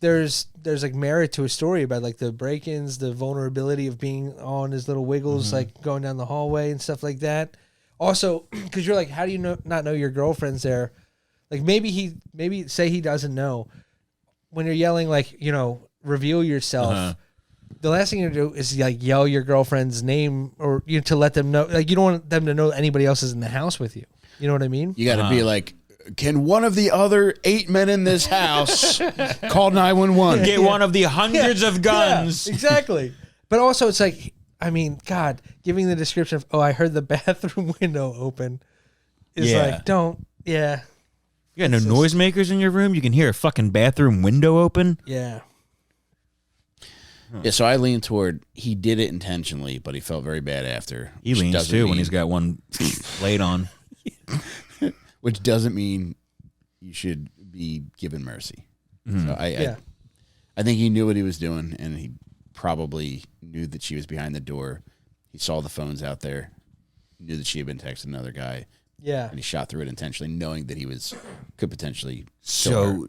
there's like merit to a story about like the break-ins, the vulnerability of being on his little wiggles, like going down the hallway and stuff like that. Also, because you're like, how do you not know your girlfriend's there? Like maybe say he doesn't know when you're yelling like, you know, reveal yourself. The last thing you do is like yell your girlfriend's name or to let them know. Like you don't want them to know anybody else is in the house with you. You know what I mean? You got to be like, can one of the other 8 men in this house call 911? Get one of the hundreds of guns. Yeah, exactly. But also, it's like, I mean, God, giving the description of, I heard the bathroom window open is Yeah. like, don't, yeah, You got no noisemakers in your room? You can hear a fucking bathroom window open? yeah. Yeah, so I lean toward he did it intentionally, but he felt very bad after. He which leans doesn't too when mean- he's got one laid on. which doesn't mean you should be given mercy. So I think he knew what he was doing, and he probably knew that she was behind the door. He saw the phones out there, knew that she had been texting another guy, Yeah. and he shot through it intentionally, knowing that he could potentially kill her. So,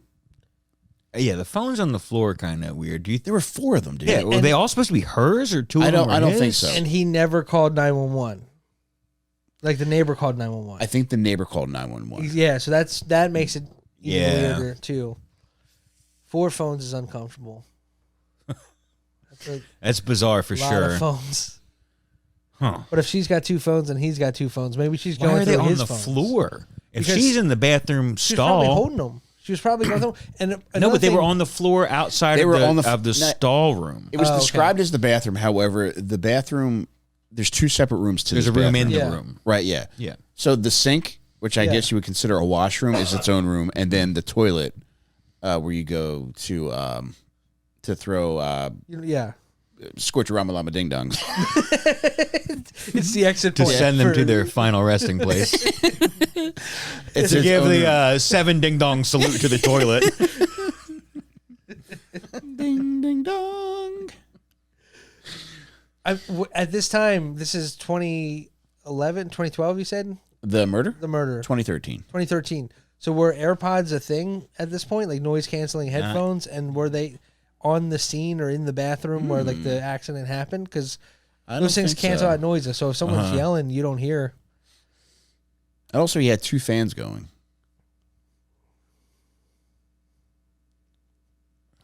yeah, the phone's on the floor kind of weird. Do you There were 4 of them, dude. Yeah, were they all supposed to be hers or 2 of them? I don't were think his? so. And he never called 911. Like the neighbor called 911. I think the neighbor called 911. Yeah, so that makes it even Yeah. weirder too. 4 phones is uncomfortable. That's That's bizarre for a lot sure. of phones. Huh. But if she's got 2 phones and he's got 2 phones, maybe she's Why going are they through on his the phones. floor? If Because she's in the bathroom She was probably stall. holding them. She was probably going through them. And No, another but they were thing- on the floor outside They of were the, on the f- of the no, stall room. It was Oh, okay. described as the bathroom. However, the bathroom, there's 2 separate rooms to There's this a room in bathroom. the Yeah. room. Right, yeah. Yeah. So the sink, which I Yeah. guess you would consider a washroom, is its own room, and then the toilet, where you go to throw Yeah. Scorch-a-rama llama ding-dongs. It's the exit To point. send them for- to their final resting place. It's To its give owner. the 7 ding-dong salute to the toilet. Ding, ding, dong. At this time, this is 2011, 2012, you said? The murder? The murder. 2013. 2013. So were AirPods a thing at this point, like noise-canceling headphones? And were they on the scene or in the bathroom where like the accident happened? Because those things cancel out noises. So if someone's yelling, you don't hear. Also, he had 2 fans going.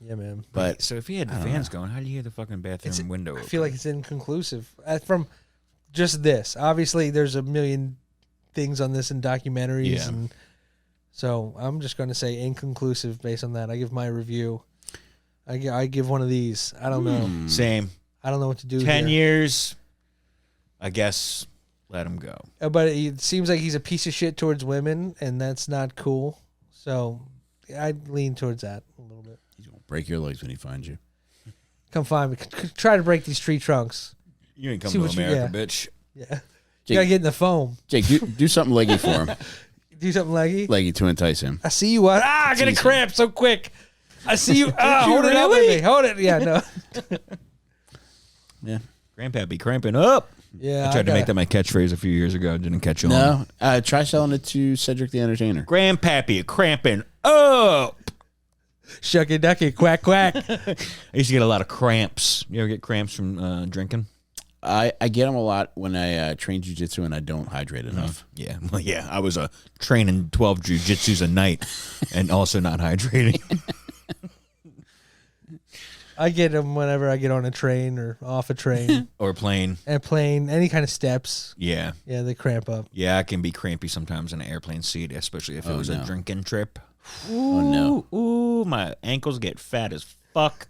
Yeah, man. But So if he had fans going, how do you hear the fucking bathroom window I open? feel like it's inconclusive. From just this. Obviously, there's a million things on this in documentaries. Yeah. And so I'm just going to say inconclusive based on that. I give my review. I give one of these. I don't know. Same. I don't know what to do 10 here. years, I guess, let him go. But it seems like he's a piece of shit towards women, and that's not cool. So I lean towards that a little bit. he's going to break your legs when he finds you. Come find me. Try to break these tree trunks. You ain't See coming what to you- America, yeah. bitch. Yeah. Jake- You gotta get in the foam. Jake, do something leggy for him. Do something leggy. Leggy to entice him. I see you. I get a cramp so quick. I see you. Hold it up with me. Hold it. Yeah, no. Yeah. Grandpappy cramping up. Yeah. I tried to make that my catchphrase a few years ago. Didn't catch on. No, try selling it to Cedric the Entertainer. Grandpappy cramping up. Shucky ducky, quack quack. I used to get a lot of cramps. You ever get cramps from drinking? I get them a lot when I train jiu-jitsu and I don't hydrate enough. Yeah. Well, yeah. I was training 12 jujitsus a night and also not hydrating. I get them whenever I get on a train or off a train Or plane. and plane, any kind of steps. Yeah. Yeah, they cramp up. Yeah, I can be crampy sometimes in an airplane seat, especially if it was no. a drinking trip. Oh, no. Ooh, my ankles get fat as fuck.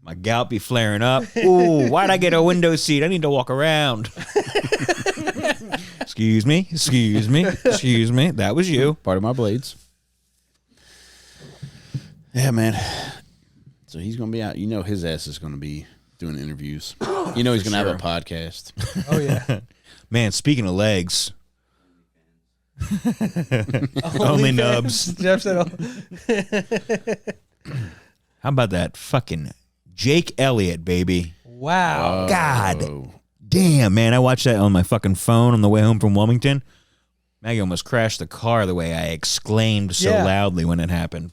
My gout be flaring up. Ooh, why'd I get a window seat? I need to walk around. Excuse me. That was you. Part of my blades. Yeah, man. So he's going to be out. You know his ass is going to be doing interviews. You know he's going to have a podcast. Oh yeah. Man, speaking of legs. Only nubs. Jeff said, How about that fucking Jake Elliott, baby? "Wow, God Oh. damn, man. I watched that on my fucking phone on the way home from Wilmington. Maggie almost crashed the car the way I exclaimed so Yeah. loudly when it happened.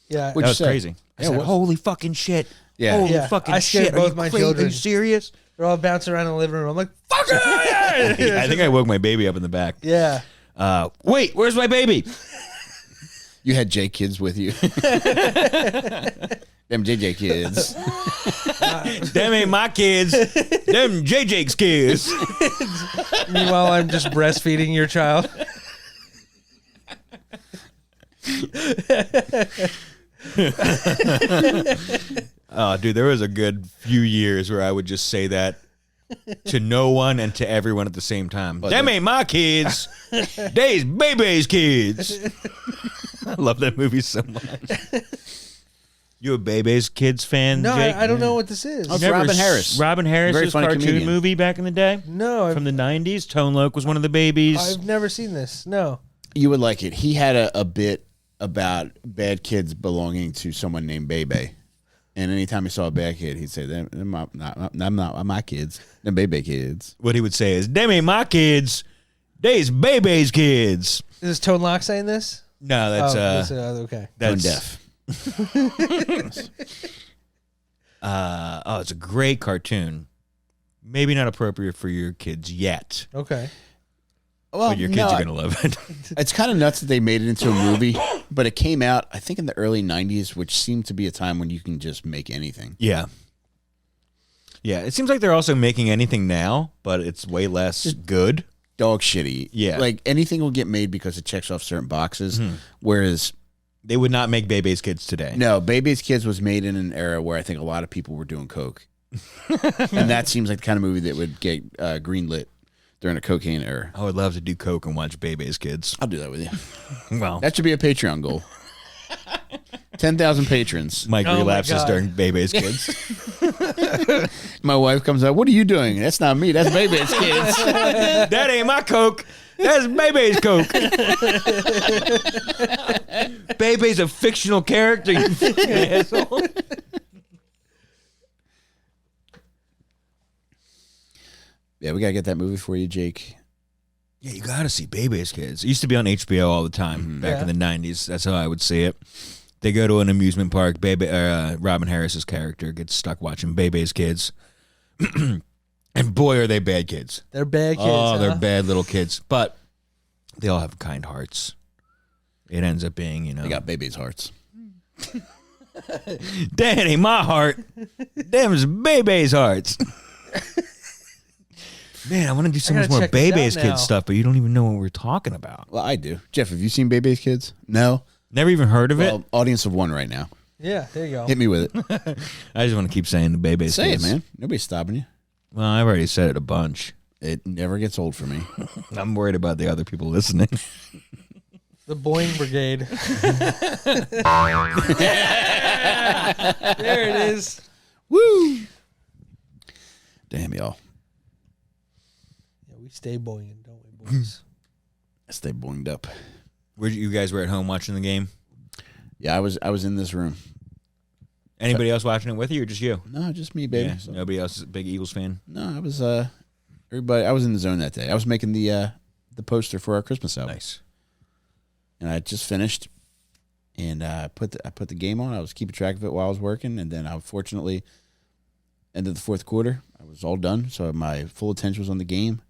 yeah." What'd That was say? crazy. I Yeah, said, what- holy fucking shit. Yeah. Holy Yeah, fucking I scared shit. both Are my you crazy? children. Are you serious? They're all bouncing around in the living room. I'm like, "Fuck it!" I think I woke my baby up in the back. Yeah. Wait, where's my baby? You had J kids with you. Them JJ kids. Them ain't my kids. Them JJ's kids. Meanwhile, I'm just breastfeeding your child. Oh, dude, there was a good few years where I would just say that to no one and to everyone at the same time. Them ain't my kids. They's baby's kids. I love that movie so much. You a Baby's Kids fan, No, Jake? I don't know what this is. Oh, Never Robin s- Harris. Robin Very Harris's funny cartoon comedian. movie back in the day No, from the 90s. Tone Loc was one of the babies. I've never seen this. No. You would like it. He had a bit about bad kids belonging to someone named Bebe. And anytime he saw a bad kid, he'd say, them not my kids. Them Bebe kids. What he would say is, them ain't my kids. They's Baby's kids. Is Tone Loc saying this? No, that's that's, okay. Tone that's deaf. it's a great cartoon. Maybe not appropriate for your kids yet, Okay. Well, but your kids are gonna love it. It's kind of nuts that they made it into a movie, but it came out, I think, in the early 90s, which seemed to be a time when you can just make anything. Yeah. Yeah, it seems like they're also making anything now, but it's way less good. Dog shitty. Yeah. Like anything will get made because it checks off certain boxes. Whereas, They would not make Baby's Kids today. no, Baby's Kids was made in an era where I think a lot of people were doing coke. And that seems like the kind of movie that would get greenlit during a cocaine era. I would love to do coke and watch Baby's Kids. I'll do that with you. Well, That should be a Patreon goal. 10,000 patrons. Mike Oh my relapses God. during Bebe's Kids. My wife comes out, what are you doing? That's not me. That's Bebe's kids. That ain't my Coke. That's Bebe's Coke. Bebe's a fictional character, you fucking asshole. Yeah, we got to get that movie for you, Jake. Yeah, you gotta see Bebe's Kids. It used to be on HBO all the time back in the 90s. That's how I would see it. They go to an amusement park. Robin Harris's character gets stuck watching Bebe's Kids. And boy, are they bad kids. They're bad kids. Oh, they're huh? bad little kids. But they all have kind hearts. It ends up being, They got Bebe's hearts. that ain't my heart. Them's Bebe's hearts. Man, I want to do so I much gotta more check this Bebe's out now. Kids stuff, but you don't even know what we're talking about. Well, I do. Jeff, have you seen Bebe's Kids? No? Never even heard of it. Well, audience of one right now. Yeah, there you go. Hit me with it. I just want to keep saying the Bebe's Say it, Kids. man. Nobody's stopping you. Well, I've already said it a bunch. It never gets old for me. I'm worried about the other people listening. The Boing Brigade. There it is. Woo! Damn, y'all. Yeah, we stay boinging, don't we, boys? I stay boinged up. You guys were at home watching the game? Yeah, I was in this room. Anybody else watching it with you or just you? No, just me, baby. Yeah, So- nobody else is a big Eagles fan? No, I was everybody. I was in the zone that day. I was making the poster for our Christmas album, Nice. and I just finished, and I put the game on. I was keeping track of it while I was working, and then I fortunately ended the fourth quarter. I was all done, so my full attention was on the game,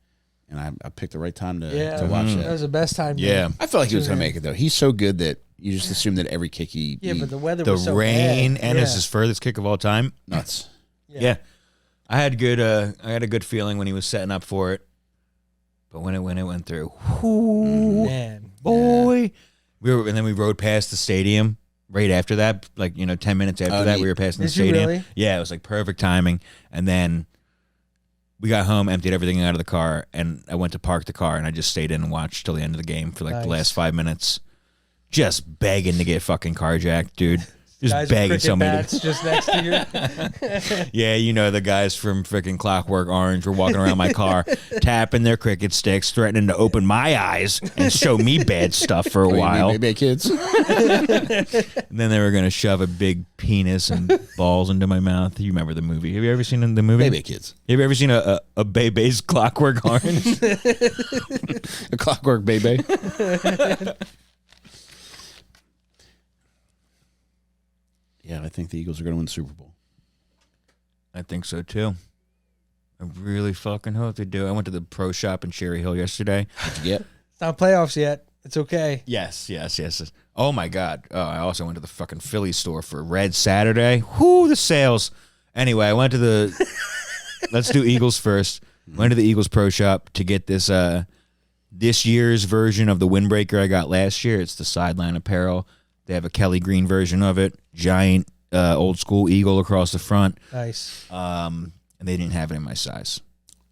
and I picked the right time to watch That that. was the best time. Yeah. I felt like he was going to make it though. He's so good that you just assume that every kick he But the weather The was so rain, bad. and yeah. it's his furthest kick of all time. nuts. Yeah. I had a good feeling when he was setting up for it. But when it went through, Man. boy. And then we rode past the stadium right after that, 10 minutes after that, neat. we were passing the Did you stadium. really? Yeah, it was like perfect timing. And then we got home, emptied everything out of the car, and I went to park the car, and I just stayed in and watched till the end of the game for the Nice. last 5 minutes. Just begging to get fucking carjacked, dude. Just Guys with begging cricket somebody bats just next to you. Yeah, the guys from freaking Clockwork Orange were walking around my car, tapping their cricket sticks, threatening to open my eyes and show me bad stuff for a while. Baby kids. And then they were going to shove a big penis and balls into my mouth. You remember the movie. Have you ever seen the movie? Baby kids. Have you ever seen a Bebe's Clockwork Orange? A clockwork baby. Yeah, I think the Eagles are going to win the Super Bowl. I think so, too. I really fucking hope they do. I went to the pro shop in Cherry Hill yesterday. What'd you get? It's not playoffs yet. It's okay. Yes. Oh my God. Oh, I also went to the fucking Philly store for Red Saturday. Whoo, the sales. Anyway, I went to the. Let's do Eagles first. Went to the Eagles Pro Shop to get this year's version of the windbreaker I got last year. It's the sideline apparel. They have a Kelly Green version of it. Giant old school eagle across the front. Nice. And they didn't have it in my size.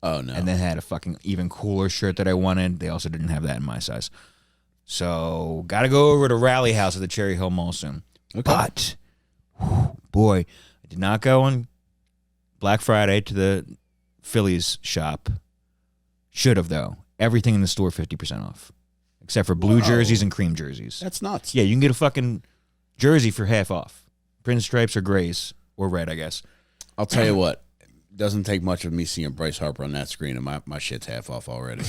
Oh, no. And then had a fucking even cooler shirt that I wanted. They also didn't have that in my size. So, got to go over to Rally House at the Cherry Hill Mall soon. Okay. But, boy, I did not go on Black Friday to the Phillies shop. Should have, though. Everything in the store 50% off. Except for blue jerseys and cream jerseys. That's nuts. Yeah, you can get a fucking jersey for half off. Pinstripes or grays. Or red, I guess. I'll tell you what. Doesn't take much of me seeing Bryce Harper on that screen, and my shit's half off already.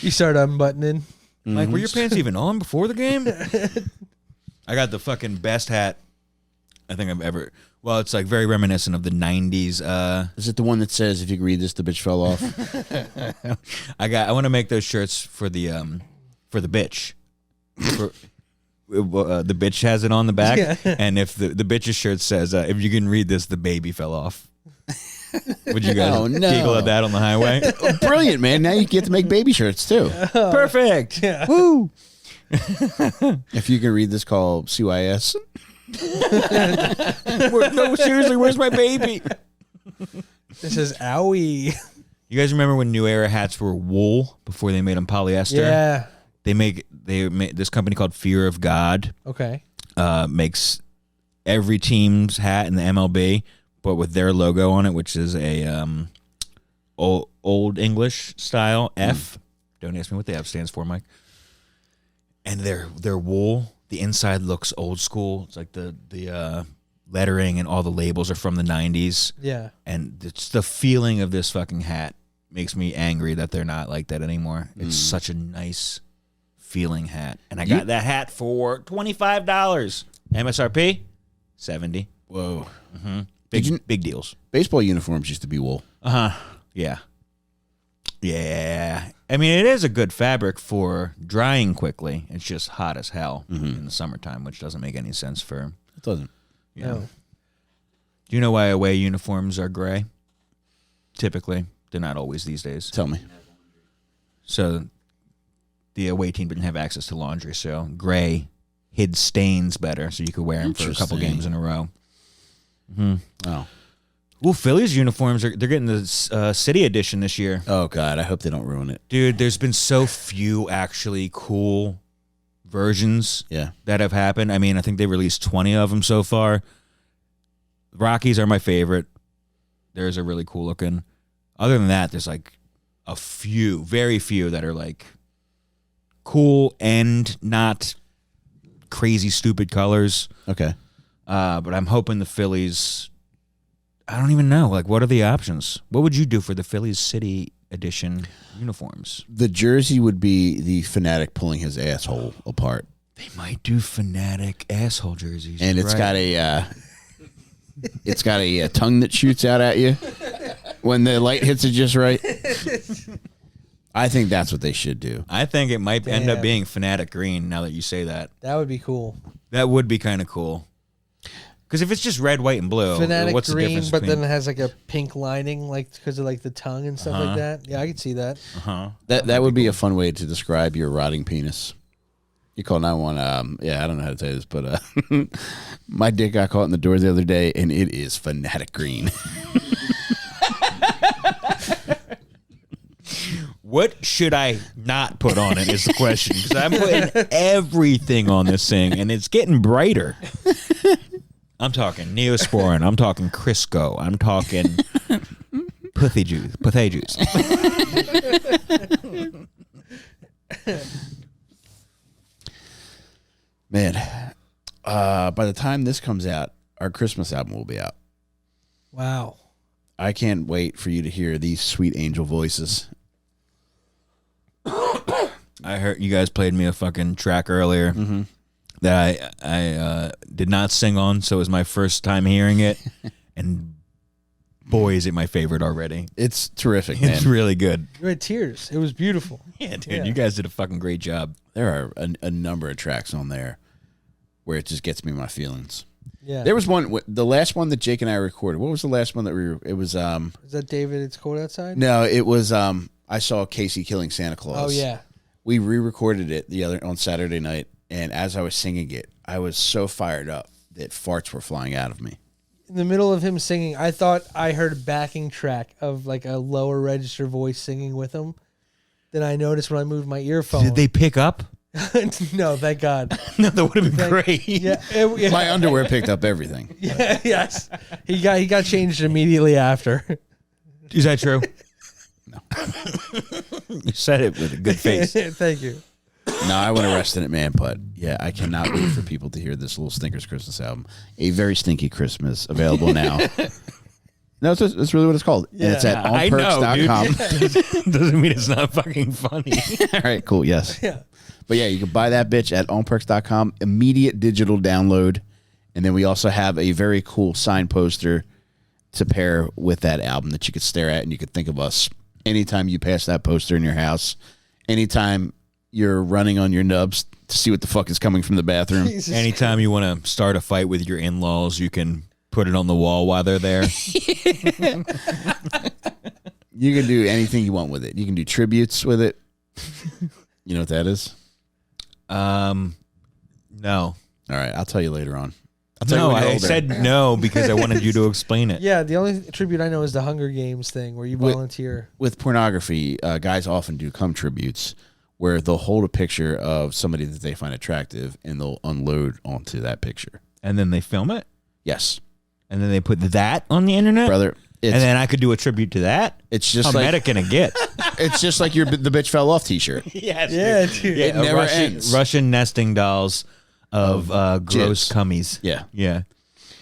You start unbuttoning. Mike, were your pants even on before the game? I got the fucking best hat I think I've ever. Well, it's like very reminiscent of the 90s. Is it the one that says, if you can read this, the bitch fell off? I want to make those shirts for the bitch. The bitch has it on the back, Yeah. and if the bitch's shirt says, if you can read this, the baby fell off. Would you guys Oh, no. giggle at that on the highway? Oh, brilliant, man. Now you get to make baby shirts, too. Perfect. Yeah. Woo. If you can read this, call CYS. No, seriously, where's my baby? This is owie. You guys remember when New Era hats were wool before they made them polyester? Yeah. this company called Fear of God Okay. makes every team's hat in the MLB, but with their logo on it, which is a old English style F. Don't ask me what the F stands for, Mike. And their wool, the inside looks old school. It's like the lettering and all the labels are from the 90s. Yeah. And it's the feeling of this fucking hat makes me angry that they're not like that anymore. It's such a nice feeling hat. And I got that hat for $25. MSRP, $70. Whoa. Big deals. Baseball uniforms used to be wool. Yeah. Yeah. I mean, it is a good fabric for drying quickly. It's just hot as hell in the summertime, which doesn't make any sense for... It doesn't. Yeah. No. Do you know why away uniforms are gray? Typically. They're not always these days. Tell me. So the away team didn't have access to laundry, so gray hid stains better, so you could wear them for a couple Interesting. games in a row. Oh. Ooh, Phillies uniforms, they're getting the city edition this year. Oh, God. I hope they don't ruin it. Dude, there's been so few actually cool versions Yeah. that have happened. I mean, I think they released 20 of them so far. Rockies are my favorite. Theirs are really cool looking. Other than that, there's like a few, very few that are like cool and not crazy stupid colors. Okay. But I'm hoping the Phillies, I don't even know. Like, what are the options? What would you do for the Phillies City Edition uniforms? The jersey would be the fanatic pulling his asshole apart. They might do Fanatic asshole jerseys. And it's got a tongue that shoots out at you when the light hits it just right. I think that's what they should do. I think it might end up Damn. being Fanatic green now that you say that. That would be cool. That would be kind of cool. Because if it's just red, white, and blue, Fanatic what's the green, difference but between... then it has like a pink lining, like because of like the tongue and stuff like that. Yeah, I could see that. That would be a fun way to describe your rotting penis. You call 911. Yeah, I don't know how to say this, but my dick got caught in the door the other day, and it is Fanatic green. What should I not put on it is the question. Because I'm putting everything on this thing, and it's getting brighter. I'm talking Neosporin. I'm talking Crisco. I'm talking Puthy juice. Man, by the time this comes out, our Christmas album will be out. Wow. I can't wait for you to hear these sweet angel voices. I heard you guys played me a fucking track earlier that I did not sing on, so it was my first time hearing it. And boy, is it my favorite already. It's terrific, man. It's really good. You had tears. It was beautiful. Yeah, dude, Yeah. you guys did a fucking great job. There are a number of tracks on there where it just gets me in my feelings. Yeah. There was one, the last one that Jake and I recorded. What was the last one that it was? Is that David? It's cold outside. No, it was. I saw Casey killing Santa Claus. Oh yeah. We re-recorded it on Saturday night, and as I was singing it, I was so fired up that farts were flying out of me. In the middle of him singing, I thought I heard a backing track of like a lower register voice singing with him. Then I noticed when I moved my earphone. Did they pick up? No, thank God. No, that would have been great. Yeah, My underwear picked up everything. yeah, yes. He got changed immediately after. Is that true? No. You said it with a good face. Thank you. No, I went arrested it, man. But yeah, I cannot wait for people to hear this Lil Stinkers Christmas album. A very stinky Christmas, available now. No, that's really what it's called. And it's at I know, onperks.com. Doesn't mean it's not fucking funny. All right, cool. Yes. Yeah. But yeah, you can buy that bitch at onperks.com. Immediate digital download. And then we also have a very cool sign poster to pair with that album that you could stare at and you could think of us anytime you pass that poster in your house. Anytime you're running on your nubs to see what the fuck is coming from the bathroom. Anytime you want to start a fight with your in-laws, you can put it on the wall while they're there. You can do anything you want with it. You can do tributes with it. You know what that is? No. All right, I'll tell you later on. I'll tell No, you when you're I older. said no because I wanted you to explain it. Yeah, the only tribute I know is the Hunger Games thing where you volunteer. With pornography, guys often do cum tributes where they'll hold a picture of somebody that they find attractive and they'll unload onto that picture. And then they film it, Yes, and then they put that on the internet, brother. and then I could do a tribute to that. It's just How like meta can it get? it's just like your the bitch fell off T-shirt. Yes, Yeah, dude. It never Russian, ends. Russian nesting dolls of gross jizz. cummies. Yeah, Yeah.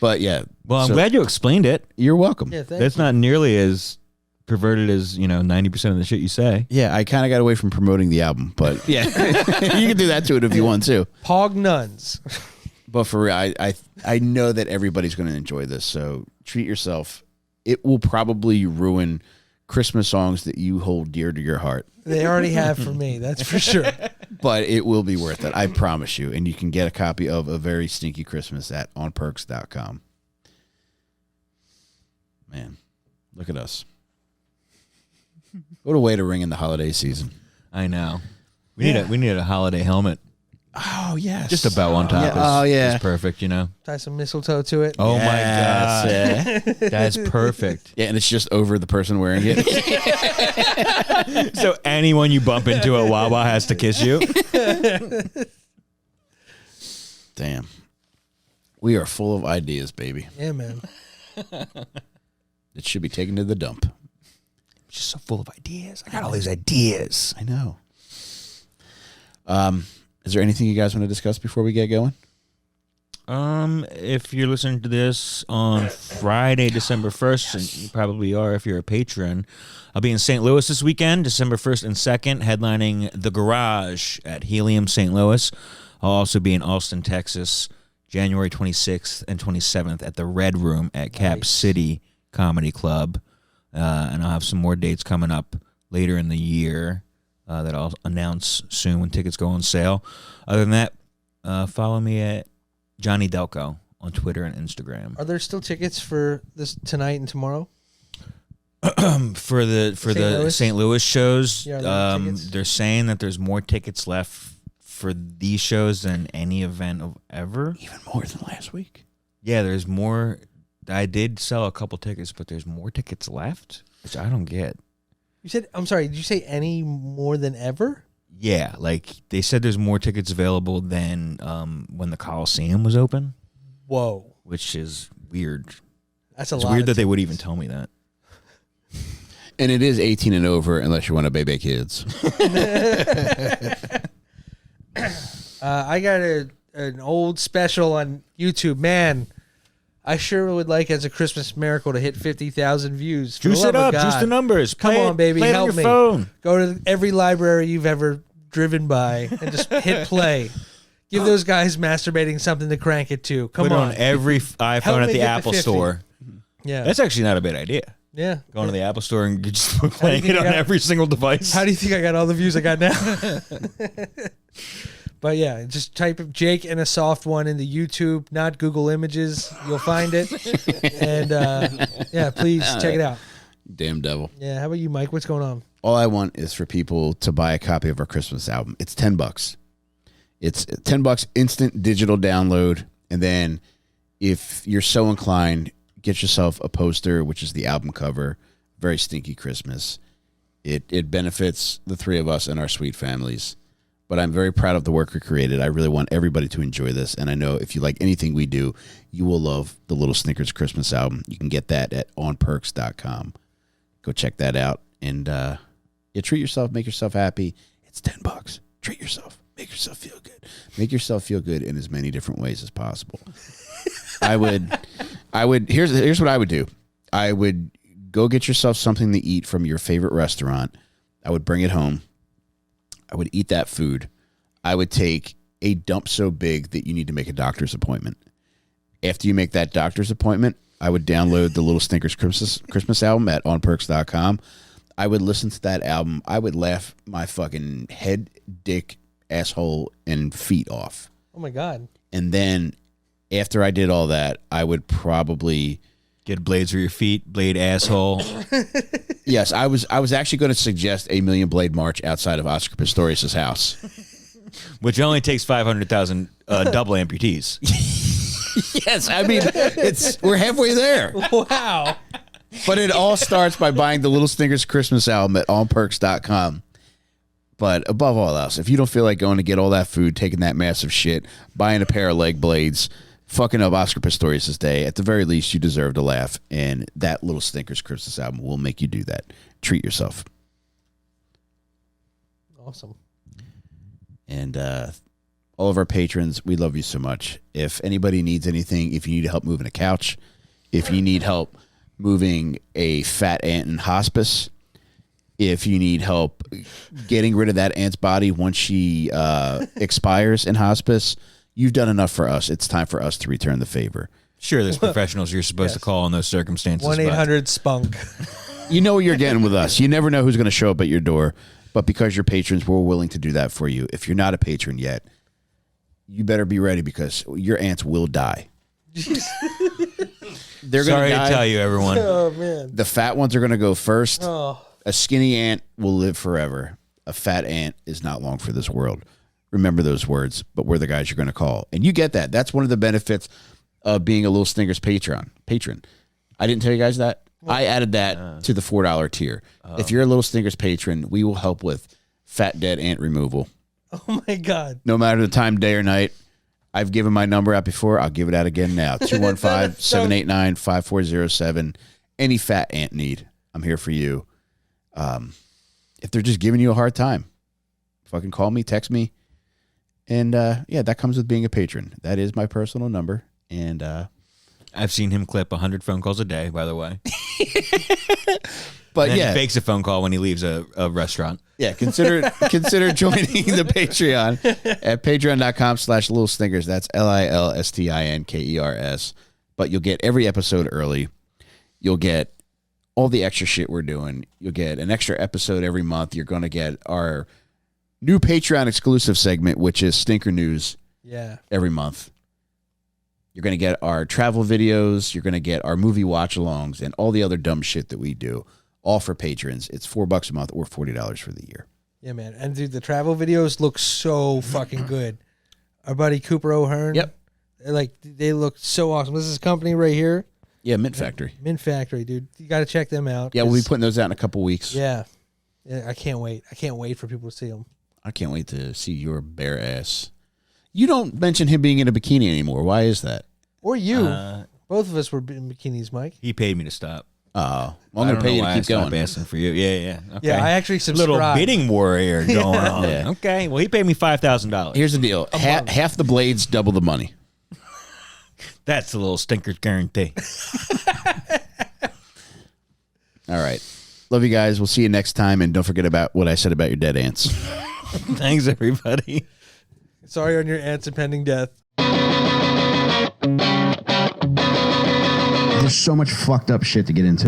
but yeah. Well, I'm so glad you explained it. you're welcome. Yeah, Yeah, thank That's you. not nearly as perverted as 90% of the shit you say. I kind of got away from promoting the album, but yeah, you can do that to it if you want to. Pog nuns. But for real, I know that everybody's going to enjoy this, so treat yourself. It will probably ruin Christmas songs that you hold dear to your heart, They already have for me. That's for sure. but it will be worth it. I promise you. And you can get a copy of A Very Stinky Christmas at onperks.com. Man, look at us. What a way to ring in the holiday season. I know. We need a holiday helmet. Oh, yes. Just about on top. Yeah. Is perfect, Tie some mistletoe to it. Oh Yes, my yeah. god. That's perfect. Yeah, and it's just over the person wearing it. So anyone you bump into at Wawa has to kiss you. Damn. We are full of ideas, baby. Yeah, man. It should be taken to the dump. Just so full of ideas. I got all these ideas. I know. Is there anything you guys want to discuss before we get going? If you're listening to this on Friday, December 1st, and you probably are if you're a patron, I'll be in St. Louis this weekend, December 1st and 2nd, headlining The Garage at Helium St. Louis. I'll also be in Austin, Texas, January 26th and 27th at the Red Room at Cap City Comedy Club. And I'll have some more dates coming up later in the year that I'll announce soon when tickets go on sale. Other than that, follow me at Jon Delcollo on Twitter and Instagram. Are there still tickets for this tonight and tomorrow? For the Louis? St. Louis shows, Yeah, are there tickets? they're saying that there's more tickets left for these shows than any event of ever. Even more than last week. Yeah, there's more. I did sell a couple tickets, but there's more tickets left, which I don't get. You said, I'm sorry, did you say any more than ever? Yeah, like they said there's more tickets available than when the Coliseum was open, Whoa. which is weird. That's a It's lot. weird of that they would even tell me that. And it is 18 and over unless you want to baby kids. I got an old special on YouTube. Man, I sure would like as a Christmas miracle to hit 50,000 views. For the Juice love it of up, God. juice the numbers. Come Play on, it- baby, play it help on me. your phone. Go to every library you've ever driven by and just hit play. Give those guys masturbating something to crank it to. Come Put it on. on every Help iPhone at me the get to Apple 50. Store. Yeah. That's actually not a bad idea. Yeah. Going to the Apple Store and just playing think it I on got- every single device. How do you think I got all the views I got now? But yeah, just type Jake and a soft one into YouTube, not Google Images. You'll find it. And yeah, please check it out. Damn devil. Yeah, how about you, Mike? What's going on? All I want is for people to buy a copy of our Christmas album. It's $10. It's $10 instant digital download. And then if you're so inclined, get yourself a poster, which is the album cover, Very Stinky Christmas. It benefits the three of us and our sweet families. But I'm very proud of the work we created. I really want everybody to enjoy this. And I know if you like anything we do, you will love the Lil Stinkers Christmas album. You can get that at onperks.com. Go check that out. And treat yourself, make yourself happy. It's $10. Treat yourself. Make yourself feel good. Make yourself feel good in as many different ways as possible. I would here's what I would do. I would go get yourself something to eat from your favorite restaurant. I would bring it home. I would eat that food. I would take a dump so big that you need to make a doctor's appointment. After you make that doctor's appointment, I would download the Lil Stinkers Christmas album at onperks.com. I would listen to that album. I would laugh my fucking head, dick, asshole, and feet off. Oh my God. And then after I did all that, I would probably... Get blades for your feet, blade asshole. Yes, I was actually going to suggest a Million Blade March outside of Oscar Pistorius' house. Which only takes 500,000 double amputees. Yes, I mean, we're halfway there. Wow. But it all starts by buying the Lil Stinkers Christmas album at onperks.com. But above all else, if you don't feel like going to get all that food, taking that massive shit, buying a pair of leg blades, fucking up Oscar Pistorius' day, at the very least, you deserve to laugh. And that Lil Stinkers Christmas album will make you do that. Treat yourself. Awesome. And all of our patrons, we love you so much. If anybody needs anything, if you need help moving a couch, if you need help moving a fat aunt in hospice, if you need help getting rid of that aunt's body once she expires in hospice, you've done enough for us. It's time for us to return the favor. Sure, there's professionals you're supposed to call in those circumstances. 1-800-SPUNK. You know what you're getting with us. You never know who's going to show up at your door. But because you're patrons, we're willing to do that for you. If you're not a patron yet, you better be ready because your aunts will die. They're Sorry gonna die. to tell you, everyone. Oh, man. The fat ones are going to go first. Oh. A skinny ant will live forever. A fat ant is not long for this world. Remember those words, but we're the guys you're going to call. And you get that. That's one of the benefits of being a Lil Stinkers patron. I didn't tell you guys that. I added that to the $4 tier. If you're a Lil Stinkers patron, we will help with fat dead ant removal. Oh, my God. No matter the time, day or night. I've given my number out before. I'll give it out again now. 215-789-5407. Any fat ant need, I'm here for you. If they're just giving you a hard time, fucking call me, text me. And yeah, that comes with being a patron. That is my personal number. And I've seen him clip 100 phone calls a day, by the way. But And yeah, he fakes a phone call when he leaves a restaurant. yeah, consider joining the Patreon at patreon.com/Lil Stinkers. That's LILSTINKERS. But you'll get every episode early. You'll get all the extra shit we're doing. You'll get an extra episode every month. You're going to get our new Patreon exclusive segment, which is Stinker News, Yeah. every month. You're going to get our travel videos. You're going to get our movie watch-alongs and all the other dumb shit that we do, all for patrons. It's $4 a month or $40 for the year. Yeah, man. And, dude, the travel videos look so fucking good. Our buddy Cooper O'Hearn. Yep. They look so awesome. This is a company right here. Yeah, Mint Factory. Mint Factory, dude. You got to check them out. Yeah, we'll be putting those out in a couple weeks. Yeah. I can't wait. I can't wait for people to see them. I can't wait to see your bare ass. You don't mention him being in a bikini anymore. Why is that? Or you. Both of us were in bikinis, Mike. He paid me to stop. Oh, well, I'm going to pay you to keep going. Asking for you. Yeah. Okay. Yeah, I actually subscribed. Little bidding war here going on. Yeah. Okay. Well, he paid me $5,000. Here's the deal. Half the blades, double the money. That's a little stinker guarantee. All right. Love you guys. We'll see you next time. And don't forget about what I said about your dead ants. Thanks, everybody. Sorry on your aunt's impending death. There's so much fucked up shit to get into.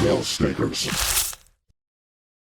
Lil Stinkers.